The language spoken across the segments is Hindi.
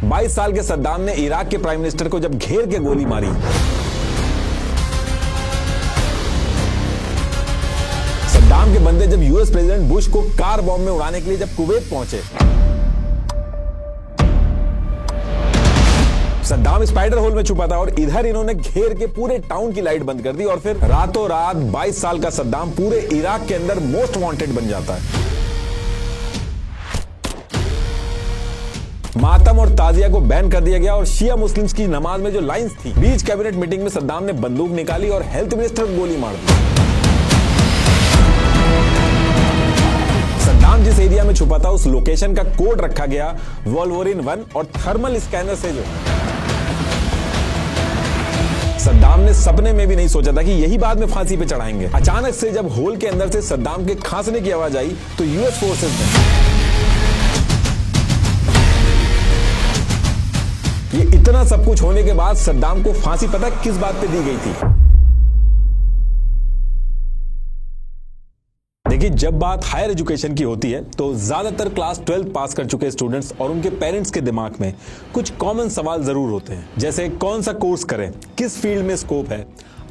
22 साल के सद्दाम ने इराक के प्राइम मिनिस्टर को जब घेर के गोली मारी, सद्दाम के बंदे जब यूएस प्रेसिडेंट बुश को कार बॉम्ब में उड़ाने के लिए जब कुवैत पहुंचे, सद्दाम स्पाइडर होल में छुपा था और इधर इन्होंने घेर के पूरे टाउन की लाइट बंद कर दी और फिर रातों रात 22 साल का सद्दाम पूरे इराक के अंदर मोस्ट वांटेड बन जाता है। मातम और ताजिया को बैन कर दिया गया और शिया मुस्लिम्स की नमाज में जो लाइंस थी, बीच कैबिनेट मीटिंग में सद्दाम ने बंदूक निकाली और हेल्थ मिनिस्टर को गोली मार दी। सद्दाम जिस एरिया में छुपा था उस लोकेशन का कोड रखा गया वोल्वरिन 1 और थर्मल स्कैनर से जो सद्दाम ने सपने में भी नहीं सोचा था कि यही बाद में फांसी पे चढ़ाएंगे। अचानक से जब होल के अंदर से सद्दाम के खांसने की आवाज आई तो यूएस फोर्सेस ने ये इतना सब कुछ होने के बाद सद्दाम को फांसी पता किस बात पे दी गई थी? देखिए, जब बात हायर एजुकेशन की होती है तो ज्यादातर क्लास 12 पास कर चुके स्टूडेंट्स और उनके पेरेंट्स के दिमाग में कुछ कॉमन सवाल जरूर होते हैं, जैसे कौन सा कोर्स करें, किस फील्ड में स्कोप है,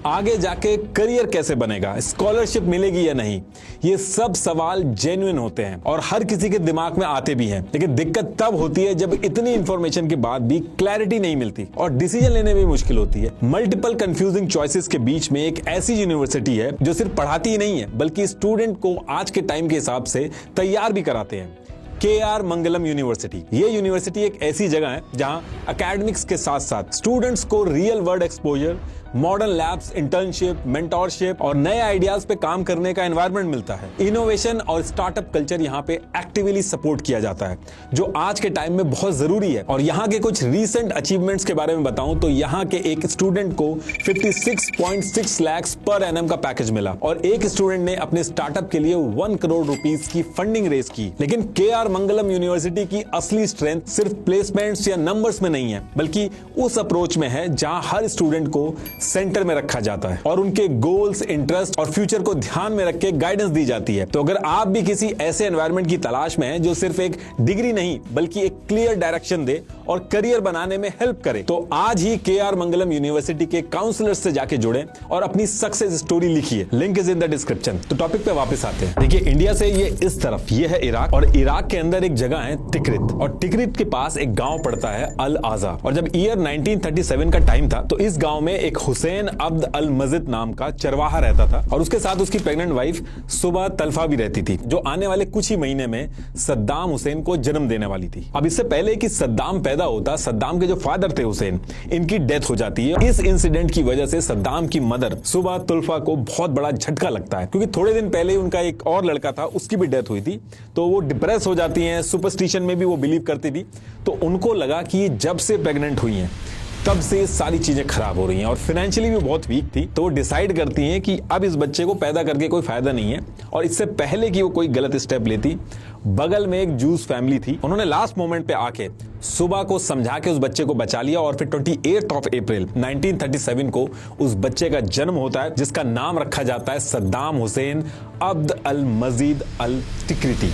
आगे जाके करियर कैसे बनेगा, स्कॉलरशिप मिलेगी या नहीं। ये सब सवाल जेन्युइन होते हैं और हर किसी के दिमाग में आते भी हैं, लेकिन दिक्कत तब होती है जब इतनी इंफॉर्मेशन के बाद भी क्लैरिटी नहीं मिलती और डिसीजन लेने में मुश्किल होती है। मल्टीपल कंफ्यूजिंग चॉइसेस के बीच में एक ऐसी यूनिवर्सिटी है जो सिर्फ पढ़ाती ही नहीं है बल्कि स्टूडेंट को आज के टाइम के हिसाब से तैयार भी कराते हैं। KR मंगलम यूनिवर्सिटी। ये यूनिवर्सिटी एक ऐसी जगह है जहां एकेडमिक्स के साथ साथ स्टूडेंट्स को real world exposure, modern labs, internship, mentorship और नए आइडियाज पे काम करने का एनवायरनमेंट मिलता है। इनोवेशन और स्टार्टअप कल्चर यहाँ पे एक्टिवली सपोर्ट किया जाता है, जो आज के टाइम में बहुत जरूरी है। और यहाँ के कुछ रीसेंट अचीवमेंट्स के बारे में बताऊं तो यहाँ के एक स्टूडेंट को 56.6 लाख पर एनम का पैकेज मिला और एक स्टूडेंट ने अपने स्टार्टअप के लिए 1 करोड़ रुपीस की फंडिंग रेज की। लेकिन KR मंगलम यूनिवर्सिटी की असली स्ट्रेंथ सिर्फ प्लेसमेंट्स या नंबर्स में नहीं है, बल्कि उस अप्रोच में है जहां हर स्टूडेंट को सेंटर में रखा जाता है और उनके गोल्स, इंटरेस्ट और फ्यूचर को ध्यान में रख के गाइडेंस दी जाती है। तो अगर आप भी किसी ऐसे एनवायरनमेंट की तलाश में हैं जो सिर्फ एक डिग्री नहीं बल्कि एक क्लियर डायरेक्शन दे और करियर बनाने में हेल्प करे, तो आज ही KR मंगलम यूनिवर्सिटी के काउंसलर से जाके जुड़े और अपनी सक्सेस स्टोरी लिखिए। Link is in the description. तो टॉपिक पे वापस आते हैं। देखिए, इंडिया से ये इस तरफ ये है इराक और इराक के अंदर एक जगह है तिक्रित और तिक्रित के पास एक गांव पड़ता है अल आजा। और जब ईयर 1937 का टाइम था तो इस गांव में एक हुसैन अब्द अल मजिद नाम का चरवाहा रहता था और उसके साथ उसकी प्रेग्नेंट वाइफ सुबह तल्फा भी रहती थी, जो आने वाले कुछ ही महीने में सद्दाम हुसैन को जन्म देने वाली थी। अब इससे पहले कि सद्दाम पैदा होता, सद्दाम के जो फादर थे हुसैन, इनकी डेथ हो जाती है। इस इंसिडेंट की वजह से सद्दाम की मदर सुबह तुल्फा को बहुत बड़ा झटका लगता है, क्योंकि थोड़े दिन पहले उनका एक और लड़का था, उसकी भी डेथ हुई थी। तो वो डिप्रेस हो जाती हैं, सुपरस्टिशन में भी वो बिलीव करती थी। तो उनको लगा कि जब से प्रेग्नेंट हुई हैं तब से सारी चीजें खराब हो रही हैं और फाइनेंशियली भी बहुत वीक थी। तो वो डिसाइड करती हैं कि अब इस बच्चे को पैदा करके कोई फायदा नहीं है। और इससे पहले कि वो कोई गलत स्टेप लेती, बगल में एक जूस फैमिली थी, उन्होंने लास्ट मोमेंट पे आके सुबह को समझा के उस बच्चे को बचा लिया और फिर 28 अप्रैल 1937 को उस बच्चे का जन्म होता है, जिसका नाम रखा जाता है सद्दाम हुसैन अब्द अल मजीद अल तिक्रिती।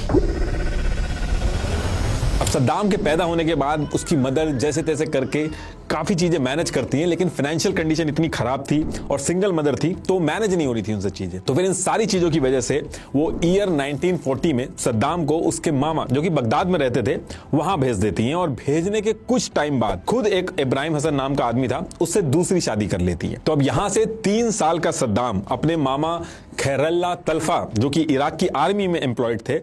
अब सद्दाम के पैदा होने के बाद उसकी मदर जैसे तैसे करके काफी चीजें मैनेज करती हैं, लेकिन फाइनेंशियल कंडीशन इतनी खराब थी और सिंगल मदर थी तो मैनेज नहीं हो रही थी उनसे चीजें। तो फिर इन सारी चीजों की वजह से वो ईयर 1940 में सद्दाम को उसके मामा, जो कि बगदाद में रहते थे, वहां भेज देती हैं और भेजने के कुछ टाइम बाद खुद एक इब्राहिम हसन नाम का आदमी था, उससे दूसरी शादी कर लेती है। तो अब यहां से 3 साल का सद्दाम अपने मामा खैरल्ला तल्फा, जो कि इराक की आर्मी में एम्प्लॉयड थे,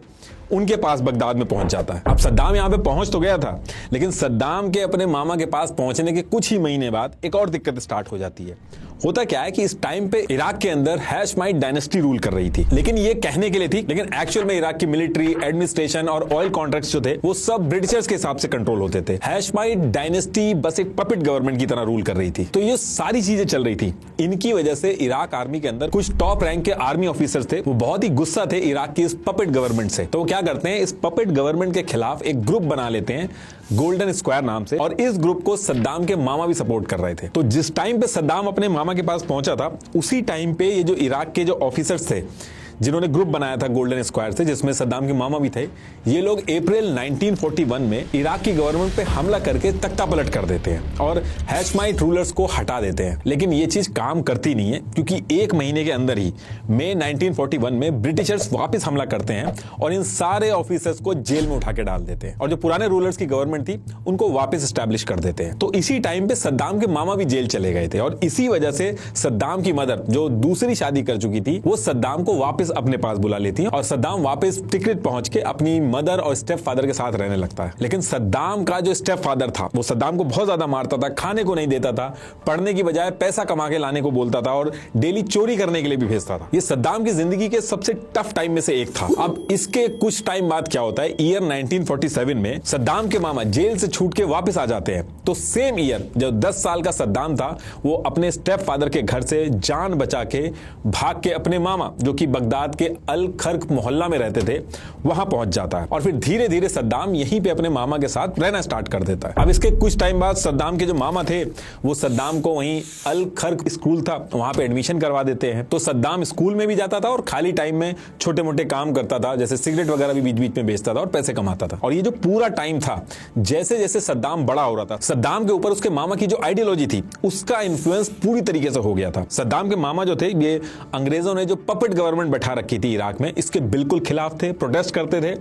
उनके पास बगदाद में पहुंच जाता है। अब सद्दाम यहां पे पहुंच तो गया था, लेकिन सद्दाम के अपने मामा के पास पहुंचने के कुछ ही महीने बाद एक और दिक्कत स्टार्ट हो जाती है। होता क्या है कि इस टाइम पे इराक के अंदर हैशमाइट डायनेस्टी रूल कर रही थी, लेकिन ये कहने के लिए थी, लेकिन एक्चुअल में इराक की मिलिट्री, एडमिनिस्ट्रेशन और ऑयल कॉन्ट्रैक्ट्स जो थे वो सब ब्रिटिशर्स के हिसाब से कंट्रोल होते थे। हैशमाइट डायनेस्टी बस एक पपेट गवर्नमेंट की तरह रूल कर रही थी। तो ये सारी चीजें चल रही थी। इनकी वजह से इराक आर्मी के अंदर कुछ टॉप रैंक के आर्मी ऑफिसर्स थे, वो बहुत ही गुस्सा थे इराक की इस पपेट गवर्नमेंट से। तो वो क्या करते हैं, इस पपेट गवर्नमेंट के खिलाफ एक ग्रुप बना लेते हैं गोल्डन स्क्वायर नाम से, और इस ग्रुप को सद्दाम के मामा भी सपोर्ट कर रहे थे। तो जिस टाइम पे सद्दाम अपने मामा के पास पहुंचा था, उसी टाइम पे ये जो इराक के जो ऑफिसर्स थे जिन्होंने ग्रुप बनाया था गोल्डन स्क्वायर से, जिसमें सद्दाम के मामा भी थे, ये लोग अप्रैल 1941 में इराक की गवर्नमेंट पे हमला करके तख्तापलट कर देते हैं और हैशमाइट रूलर्स को हटा देते हैं। लेकिन ये चीज काम करती नहीं है, क्योंकि एक महीने के अंदर ही मई 1941 में ब्रिटिशर्स वापस हमला करते हैं और इन सारे ऑफिसर्स को जेल में उठा के डाल देते हैं और जो पुराने रूलर्स की गवर्नमेंट थी उनको वापस एस्टैब्लिश कर देते हैं। तो इसी टाइम पे सद्दाम के मामा भी जेल चले गए थे और इसी वजह से सद्दाम की मदर, जो दूसरी शादी कर चुकी थी, वो सद्दाम को वापस अपने पास बुला लेती है और सद्दाम वापस तिक्रित पहुंच के अपनी मदर और स्टेप फादर के साथ रहने लगता है। लेकिन सद्दाम का जो स्टेप फादर था वो सद्दाम को बहुत ज्यादा मारता था, खाने को नहीं देता था, पढ़ने की बजाय पैसा कमा के लाने को बोलता था और डेली चोरी करने के लिए भी भेजता था। ये सद्दाम की जिंदगी के सबसे टफ टाइम में से एक था। अब इसके कुछ टाइम बाद क्या होता है, ईयर 1947 में सद्दाम के मामा जेल से छूट के वापस आ जाते हैं। तो सेम ईयर जब 10 साल का सद्दाम था, वो अपने स्टेप फादर के घर से जान बचा के भाग के अपने मामा, जो कि बगदाद के अल खर्क मोहल्ला में रहते थे, वहां पहुंच जाता है और फिर धीरे धीरे सद्दाम यहीं पे अपने मामा के साथ रहना स्टार्ट कर देता है। अब इसके कुछ टाइम बाद सद्दाम के जो मामा थे वो सद्दाम को वहीं अल खर्क स्कूल था वहां पे एडमिशन करवा देते हैं। तो सद्दाम स्कूल में भी जाता था और खाली टाइम में छोटे मोटे काम करता था, जैसे सिगरेट वगैरह भी बीच बीच में बेचता था और पैसे कमाता था। और ये जो पूरा टाइम था, जैसे जैसे सद्दाम बड़ा हो रहा था, सद्दाम के ऊपर उसके मामा की जो आइडियोलॉजी थी उसका इन्फ्लुएंस पूरी तरीके से हो गया था। सद्दाम के मामा जो थे, ये अंग्रेजों ने जो पपेट गवर्नमेंट बैठा रखी थी इराक में, इसके बिल्कुल खिलाफ थे, प्रोटेस्ट करते थे,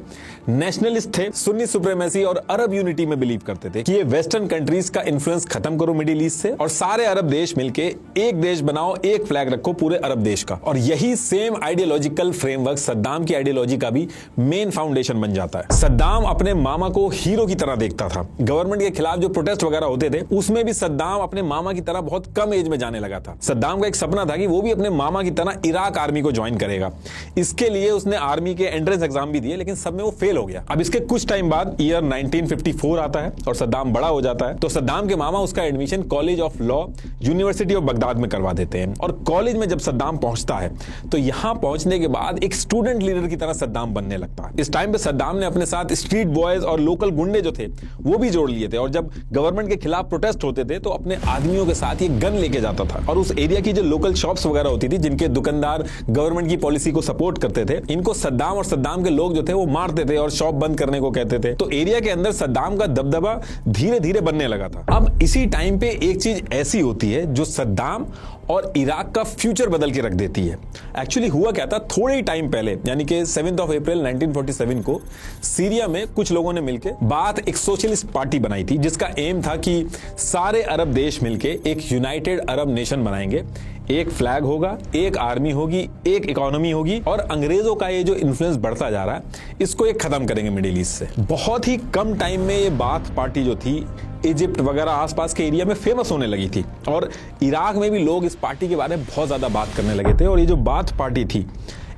नेशनलिस्ट थे, सुन्नी सुप्रीमेसी और अरब यूनिटी में बिलीव करते थे कि ये वेस्टर्न कंट्रीज का इन्फ्लुएंस खत्म करो मिडिल ईस्ट से और सारे अरब देश मिलके एक देश बनाओ, एक फ्लैग रखो पूरे अरब देश का। और यही सेम आइडियोलॉजिकल फ्रेमवर्क सद्दाम की आइडियोलॉजी का भी मेन फाउंडेशन बन जाता है। सद्दाम अपने मामा को हीरो की तरह देखता था। गवर्नमेंट के खिलाफ जो प्रोटेस्ट वगैरह होते थे उसमें भी सद्दाम अपने मामा की तरह बहुत कम एज में जाने लगा था। सद्दाम का एक सपना था कि वो भी अपने मामा की तरह इराक आर्मी को ज्वाइन करेगा। इसके लिए उसने आर्मी के एंट्रेंस एग्जाम भी दिए, लेकिन सब में वो फेल हो गया। अब इसके कुछ टाइम बाद ईयर 1954 आता है और सद्दाम बड़ा हो जाता है। तो सद्दाम के मामा उसका admission college of law university of Baghdad में करवा देते हैं। और कॉलेज में जब सद्दाम पहुंचता है तो यहां पहुंचने के बाद एक स्टूडेंट लीडर की तरह सद्दाम बनने लगता है। इस टाइम पे सद्दाम ने अपने साथ स्ट्रीट बॉयज और लोकल गुंडे जो थे वो भी जोड़ लिए थे और जब गवर्नमेंट के खिलाफ प्रोटेस्ट होते थे तो अपने आदमियों के साथ ये गन लेके जाता था। और उस एरिया की जो लोकल शॉप्स वगैरह होती थी, जिनके दुकानदार गवर्नमेंट की पॉलिसी को सपोर्ट करते थे, इनको सद्दाम और सद्दाम के लोग जो थे वो मारते थे और शॉप बंद करने को कहते थे। तो एरिया के अंदर सद्दाम का दबदबा धीरे धीरे बनने लगा था। अब इसी टाइम पे एक चीज ऐसी होती है जो सद्दाम और इराक का फ्यूचर बदल के रख देती है। एक्चुअली हुआ क्या था, थोड़े ही टाइम पहले यानी कि 7 अप्रैल 1947 को सीरिया में कुछ लोगों ने मिलकर बाथ एक सोशलिस्ट पार्टी बनाई थी, जिसका एम था कि सारे अरब देश मिलके एक यूनाइटेड अरब नेशन बनाएंगे, एक फ्लैग होगा, एक आर्मी होगी, एक इकोनॉमी होगी और अंग्रेजों का ये जो इन्फ्लुएंस बढ़ता जा रहा है इसको एक खत्म करेंगे मिडिल ईस्ट से। बहुत ही कम टाइम में ये बाथ पार्टी जो थी इजिप्ट वगैरह आसपास के एरिया में फेमस होने लगी थी और इराक में भी लोग इस पार्टी के बारे में बहुत ज्यादा बात करने लगे थे। और ये जो बाथ पार्टी थी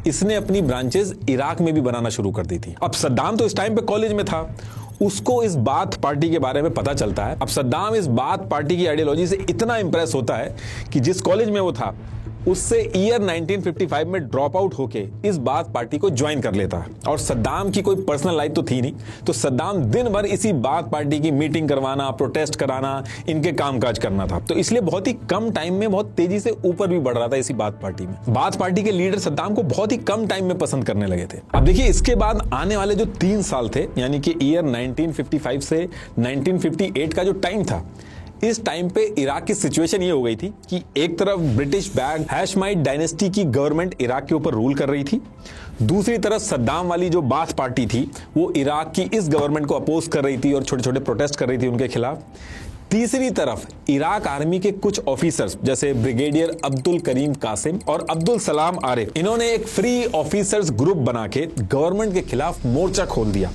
इसने अपनी ब्रांचेस इराक में भी बनाना शुरू कर दी थी। अब सद्दाम तो इस टाइम पे कॉलेज में था, उसको इस बाथ पार्टी के बारे में पता चलता है। अब सद्दाम इस बाथ पार्टी की आइडियोलॉजी से इतना इंप्रेस होता है कि जिस कॉलेज में वो था उससे ईयर 1955 में ड्रॉप आउट होके इस बाथ पार्टी को ज्वाइन कर लेता है। और सद्दाम की कोई पर्सनल लाइफ तो थी नहीं, तो सद्दाम दिन भर इसी बाथ पार्टी की मीटिंग करवाना, प्रोटेस्ट कराना, इनके कामकाज करना था। तो इसलिए बहुत ही कम टाइम में बहुत तेजी से ऊपर भी बढ़ रहा था इसी बाथ पार्टी में। बाथ पार्टी के लीडर सद्दाम को बहुत ही कम टाइम में पसंद करने लगे थे। अब देखिए इसके बाद आने वाले जो 3 साल थे, यानी कि ईयर 1955 से 1958 का जो टाइम था, इस टाइम पे इराक की सिचुएशन ये हो गई थी कि एक तरफ ब्रिटिश बैग हैशमाइट डायनेस्टी की गवर्नमेंट इराक के ऊपर रूल कर रही थी, दूसरी तरफ सद्दाम वाली जो बाथ पार्टी थी वो इराक की इस गवर्नमेंट को अपोज कर रही थी और छोटे छोटे प्रोटेस्ट कर रही थी उनके खिलाफ। तीसरी तरफ इराक आर्मी के कुछ ऑफिसर्स जैसे ब्रिगेडियर अब्दुल करीम कासिम और अब्दुल सलाम आरिफ, इन्होंने एक फ्री ऑफिसर्स ग्रुप बना के गवर्नमेंट के खिलाफ मोर्चा खोल दिया।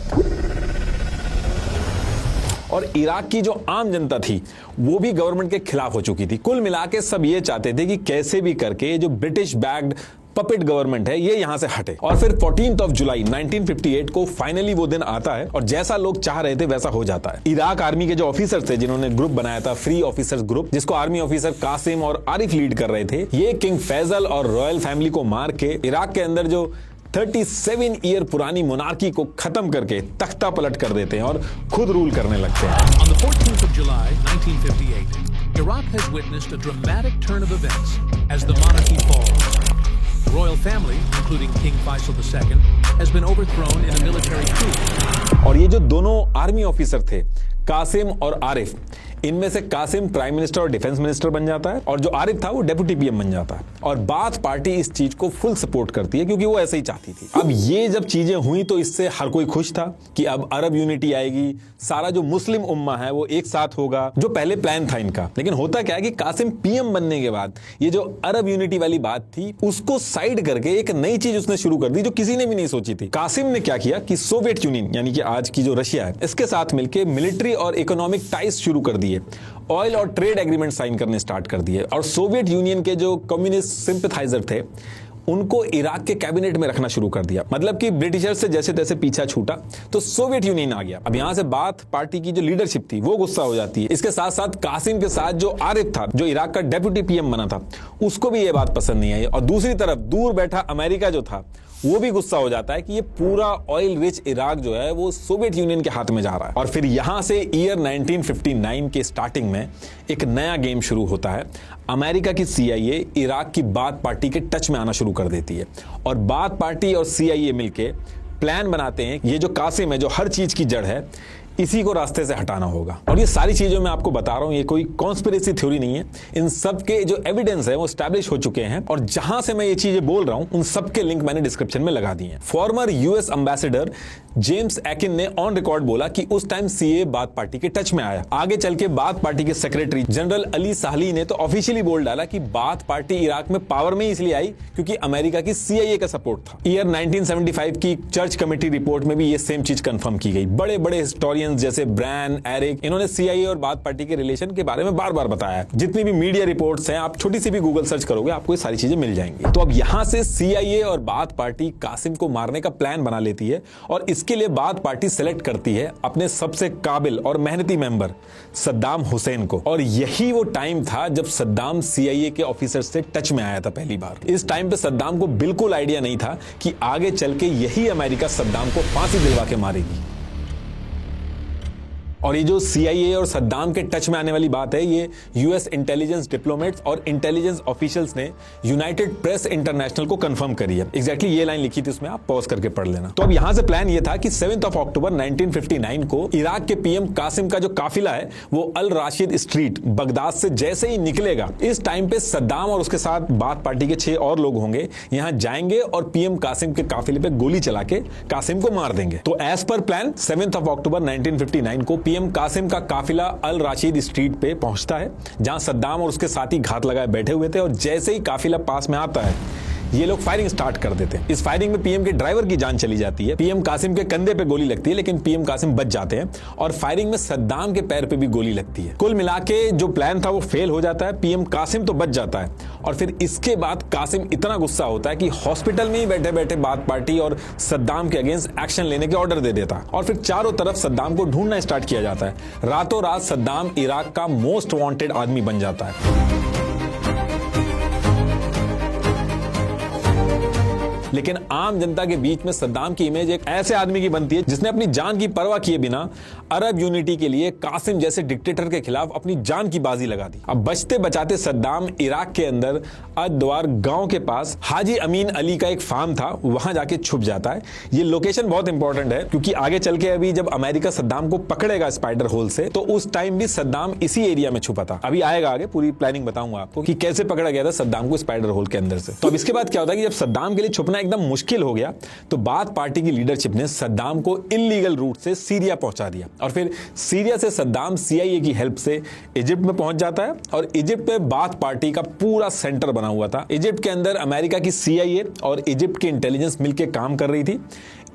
और इराक की जो आम जनता थी वो भी गवर्नमेंट के खिलाफ हो चुकी थी। कुल मिला के सब ये चाहते थे कि कैसे भी करके जो ब्रिटिश बैग्ड पपेट गवर्नमेंट है ये यहां से हटे। और फिर 14 जुलाई 1958 को फाइनली वो दिन आता है और जैसा लोग चाह रहे थे वैसा हो जाता है। इराक आर्मी के जो ऑफिसर्स थे जिन्होंने ग्रुप बनाया था, फ्री ऑफिसर्स ग्रुप, जिसको आर्मी ऑफिसर कासिम और आरिफ लीड कर रहे थे, ये किंग फैजल और रॉयल फैमिली को मार के इराक के अंदर जो 37 ईयर पुरानी मोनार्की को खत्म करके तख्ता पलट कर देते हैं और खुद रूल करने लगते हैं। On the 14th of July, 1958, Iraq has witnessed a dramatic turn of events as the monarchy falls. The royal family, including King Faisal II, has been overthrown in a military coup. और ये जो दोनों आर्मी ऑफिसर थे, कासिम और आरिफ, इनमें से कासिम प्राइम मिनिस्टर और डिफेंस मिनिस्टर बन जाता है और जो आरिफ था वो डेप्यूटी पीएम बन जाता है। और बाथ पार्टी इस चीज को फुल सपोर्ट करती है क्योंकि वो ऐसे ही चाहती थी। अब ये जब चीजें हुई तो इससे हर कोई खुश था कि अब अरब यूनिटी आएगी, सारा जो मुस्लिम उम्मा है वो एक साथ होगा, जो पहले प्लान था इनका। लेकिन होता क्या है कि कासिम पीएम बनने के बाद ये जो अरब यूनिटी वाली बात थी उसको साइड करके एक नई चीज उसने शुरू कर दी जो किसी ने भी नहीं सोची थी। कासिम ने क्या किया कि सोवियत यूनियन यानी कि आज की जो रशिया है इसके साथ मिलकर मिलिट्री और इकोनॉमिक टाइज शुरू कर दिए, ऑयल और ट्रेड एग्रीमेंट साइन करने स्टार्ट कर दिए और सोवियत यूनियन के जो कम्युनिस्ट सिंपैथाइजर थे उनको इराक के कैबिनेट में रखना शुरू कर दिया। मतलब कि ब्रिटिशर्स से जैसे तैसे पीछा छूटा तो सोवियत यूनियन आ गया। अब यहां से बाथ पार्टी की जो लीडरशिप थी वो गुस्सा हो जाती है। इसके साथ साथ कासिम के साथ जो आरिफ था, जो इराक का डेप्यूटी पीएम बना था, उसको भी ये बात पसंद नहीं आई। और दूसरी तरफ दूर बैठा अमेरिका जो था वो भी गुस्सा हो जाता है कि ये पूरा ऑयल रिच इराक जो है वो सोवियत यूनियन के हाथ में जा रहा है। और फिर यहां से ईयर 1959 के स्टार्टिंग में एक नया गेम शुरू होता है। अमेरिका की CIA इराक की बाथ पार्टी के टच में आना शुरू कर देती है और बाथ पार्टी और CIA मिलके प्लान बनाते हैं ये जो कासिम है, जो हर चीज की जड़ है, इसी को रास्ते से हटाना होगा। और ये सारी चीजें मैं आपको बता रहा हूं, ये कोई कॉन्स्पिरेसी थ्योरी नहीं है। इन सब के जो एविडेंस है वो एस्टैब्लिश हो चुके हैं और जहां से मैं ये चीजें बोल रहा हूं उन सब के लिंक मैंने डिस्क्रिप्शन में लगा दिए हैं। Farmer US ambassador James Eakin ने ऑन रिकॉर्ड बोला कि उस टाइम CIA बाथ पार्टी के टच में आया। आगे चल के बाथ पार्टी के सेक्रेटरी जनरल अली साहली ने तो ऑफिशियली बोल डाला कि बाथ पार्टी इराक में पावर में इसलिए आई क्योंकि अमेरिका की CIA का सपोर्ट था। ईयर 1975 की चर्च कमेटी रिपोर्ट में भी ये सेम चीज कंफर्म की गई। बड़े बड़े हिस्टोरियंस जैसे ब्रैन, एरिक, इन्होंने CIA और बाथ पार्टी के रिलेशन के बारे में बार बार बताया। जितनी भी मीडिया रिपोर्ट्स हैं, आप छोटी सी भी गूगल सर्च करोगे आपको ये सारी चीजें मिल जाएंगी। तो अब यहां से CIA और बाथ पार्टी कासिम को मारने का प्लान बना लेती है और इसके लिए बाथ पार्टी सेलेक्ट करती है अपने सबसे काबिल और मेहनती मेंबर सद्दाम हुसैन को। और यही वो टाइम था जब सद्दाम CIA के ऑफिसर से टच में आया था पहली बार। इस टाइम पे सद्दाम को बिल्कुल आइडिया नहीं था कि आगे चल के यही अमेरिका सद्दाम को फांसी दिलवा के मारेगी। और ये जो CIA और सद्दाम के टच में आने वाली बात है, ये US इंटेलिजेंस डिप्लोमेट्स और इंटेलिजेंस ऑफिशियल्स ने यूनाइटेड प्रेस इंटरनेशनल को कंफर्म करी है। एग्जैक्टली ये लाइन लिखी थी उसमें, आप पॉज करके पढ़ लेना। तो अब यहां से प्लान ये था कि 7 अक्टूबर 1959 को इराक के पीएम कासिम का जो काफिला है वो अल राशिद स्ट्रीट बगदाद से जैसे ही निकलेगा, इस टाइम पे सद्दाम और उसके साथ बाथ पार्टी के 6 और लोग होंगे, यहां जाएंगे और पीएम कासिम के काफिले पे गोली चला के कासिम को मार देंगे। तो एज पर प्लान 7 अक्टूबर 1959 को पीएम कासिम का काफिला अल राशिद स्ट्रीट पे पहुंचता है जहां सद्दाम और उसके साथी घात लगाए बैठे हुए थे। और जैसे ही काफिला पास में आता है ये लोग फायरिंग स्टार्ट कर देते हैं। इस फायरिंग में पीएम के ड्राइवर की जान चली जाती है। पीएम कासिम के कंधे पे गोली लगती है लेकिन पीएम कासिम बच जाते हैं और फायरिंग में सद्दाम के पैर पे भी गोली लगती है। कुल मिला के जो प्लान था वो फेल हो जाता है। पीएम कासिम तो बच जाता है और फिर इसके बाद कासिम इतना गुस्सा होता है कि हॉस्पिटल में ही बैठे बैठे बाथ पार्टी और सद्दाम के अगेंस्ट एक्शन लेने के ऑर्डर दे देता है और फिर चारों तरफ सद्दाम को ढूंढना स्टार्ट किया जाता है। रातों रात सद्दाम इराक का मोस्ट वांटेड आदमी बन जाता है। लेकिन आम जनता के बीच में सद्दाम की इमेज एक ऐसे आदमी की बनती है जिसने अपनी जान की परवाह किए बिना अरब यूनिटी के लिए कासिम जैसे डिक्टेटर के खिलाफ अपनी जान की बाजी लगा दी। अब बचते बचाते सद्दाम इराक के अंदर अद्वार गांव के पास हाजी अमीन अली का एक फार्म था, वहां जाके छुप जाता है। ये लोकेशन बहुत इंपॉर्टेंट है क्योंकि आगे चल के अभी जब अमेरिका सद्दाम को पकड़ेगा स्पाइडर होल से तो उस टाइम भी सद्दाम इसी एरिया में छुपा था। अभी आएगा आगे पूरी प्लानिंग बताऊंगा आपको कि कैसे पकड़ा गया था सद्दाम को स्पाइडर होल के अंदर से। तो अब इसके बाद क्या होता है कि जब सद्दाम के लिए छुपना एकदम मुश्किल हो गया तो बाथ पार्टी की लीडरशिप ने सद्दाम को इल्लीगल रूट से सीरिया पहुंचा दिया और फिर सीरिया से सद्दाम CIA की हेल्प से इजिप्ट में पहुंच जाता है और इजिप्ट में बाथ पार्टी का पूरा सेंटर बना हुआ था। इजिप्ट के अंदर अमेरिका की CIA और इजिप्ट की इंटेलिजेंस मिलकर काम कर रही थी।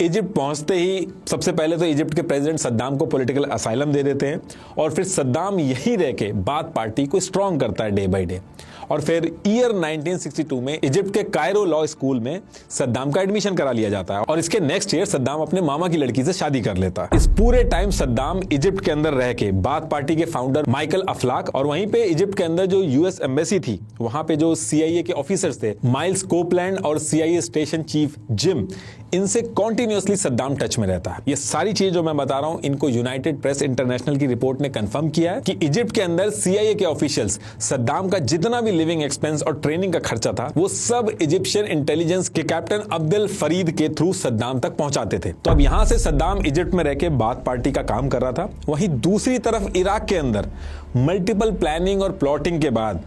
इजिप्ट पहुंचते ही सबसे पहले तो इजिप्ट के प्रेसिडेंट सद्दाम को पॉलिटिकल असाइलम दे देते हैं और फिर सद्दाम यहीं रह के बाथ पार्टी को स्ट्रांग करता है डे बाय डे। और फिर ईयर 1962 में इजिप्ट के कायरो लॉ स्कूल में सद्दाम का एडमिशन करा लिया जाता है और इसके नेक्स्ट ईयर सद्दाम अपने मामा की लड़की से शादी कर लेता है। इस पूरे टाइम सद्दाम इजिप्ट के अंदर रह के बाथ पार्टी के फाउंडर माइकल अफलाक और वहीं पे इजिप्ट के अंदर जो US एम्बेसी थी वहां पे जो CIA के ऑफिसर्स थे माइल्स कोपलैंड और CIA स्टेशन चीफ जिम, इनसे कॉन्टिन्यू कंटिन्यूअसली सद्दाम टच में रहता है। ये सारी चीजें जो मैं बता रहा हूं इनको यूनाइटेड प्रेस इंटरनेशनल की रिपोर्ट ने कंफर्म किया है कि इजिप्ट के अंदर CIA के ऑफिशियल्स सद्दाम का जितना भी लिविंग एक्सपेंस और ट्रेनिंग का खर्चा था वो सब इजिप्शियन इंटेलिजेंस के कैप्टन अब्देल फरीद के थ्रू सद्दाम तक पहुंचाते थे। तो अब यहां से सद्दाम इजिप्ट में रहकर बाथ पार्टी का काम कर रहा था, वहीं दूसरी तरफ इराक के अंदर मल्टीपल प्लानिंग और प्लॉटिंग के बाद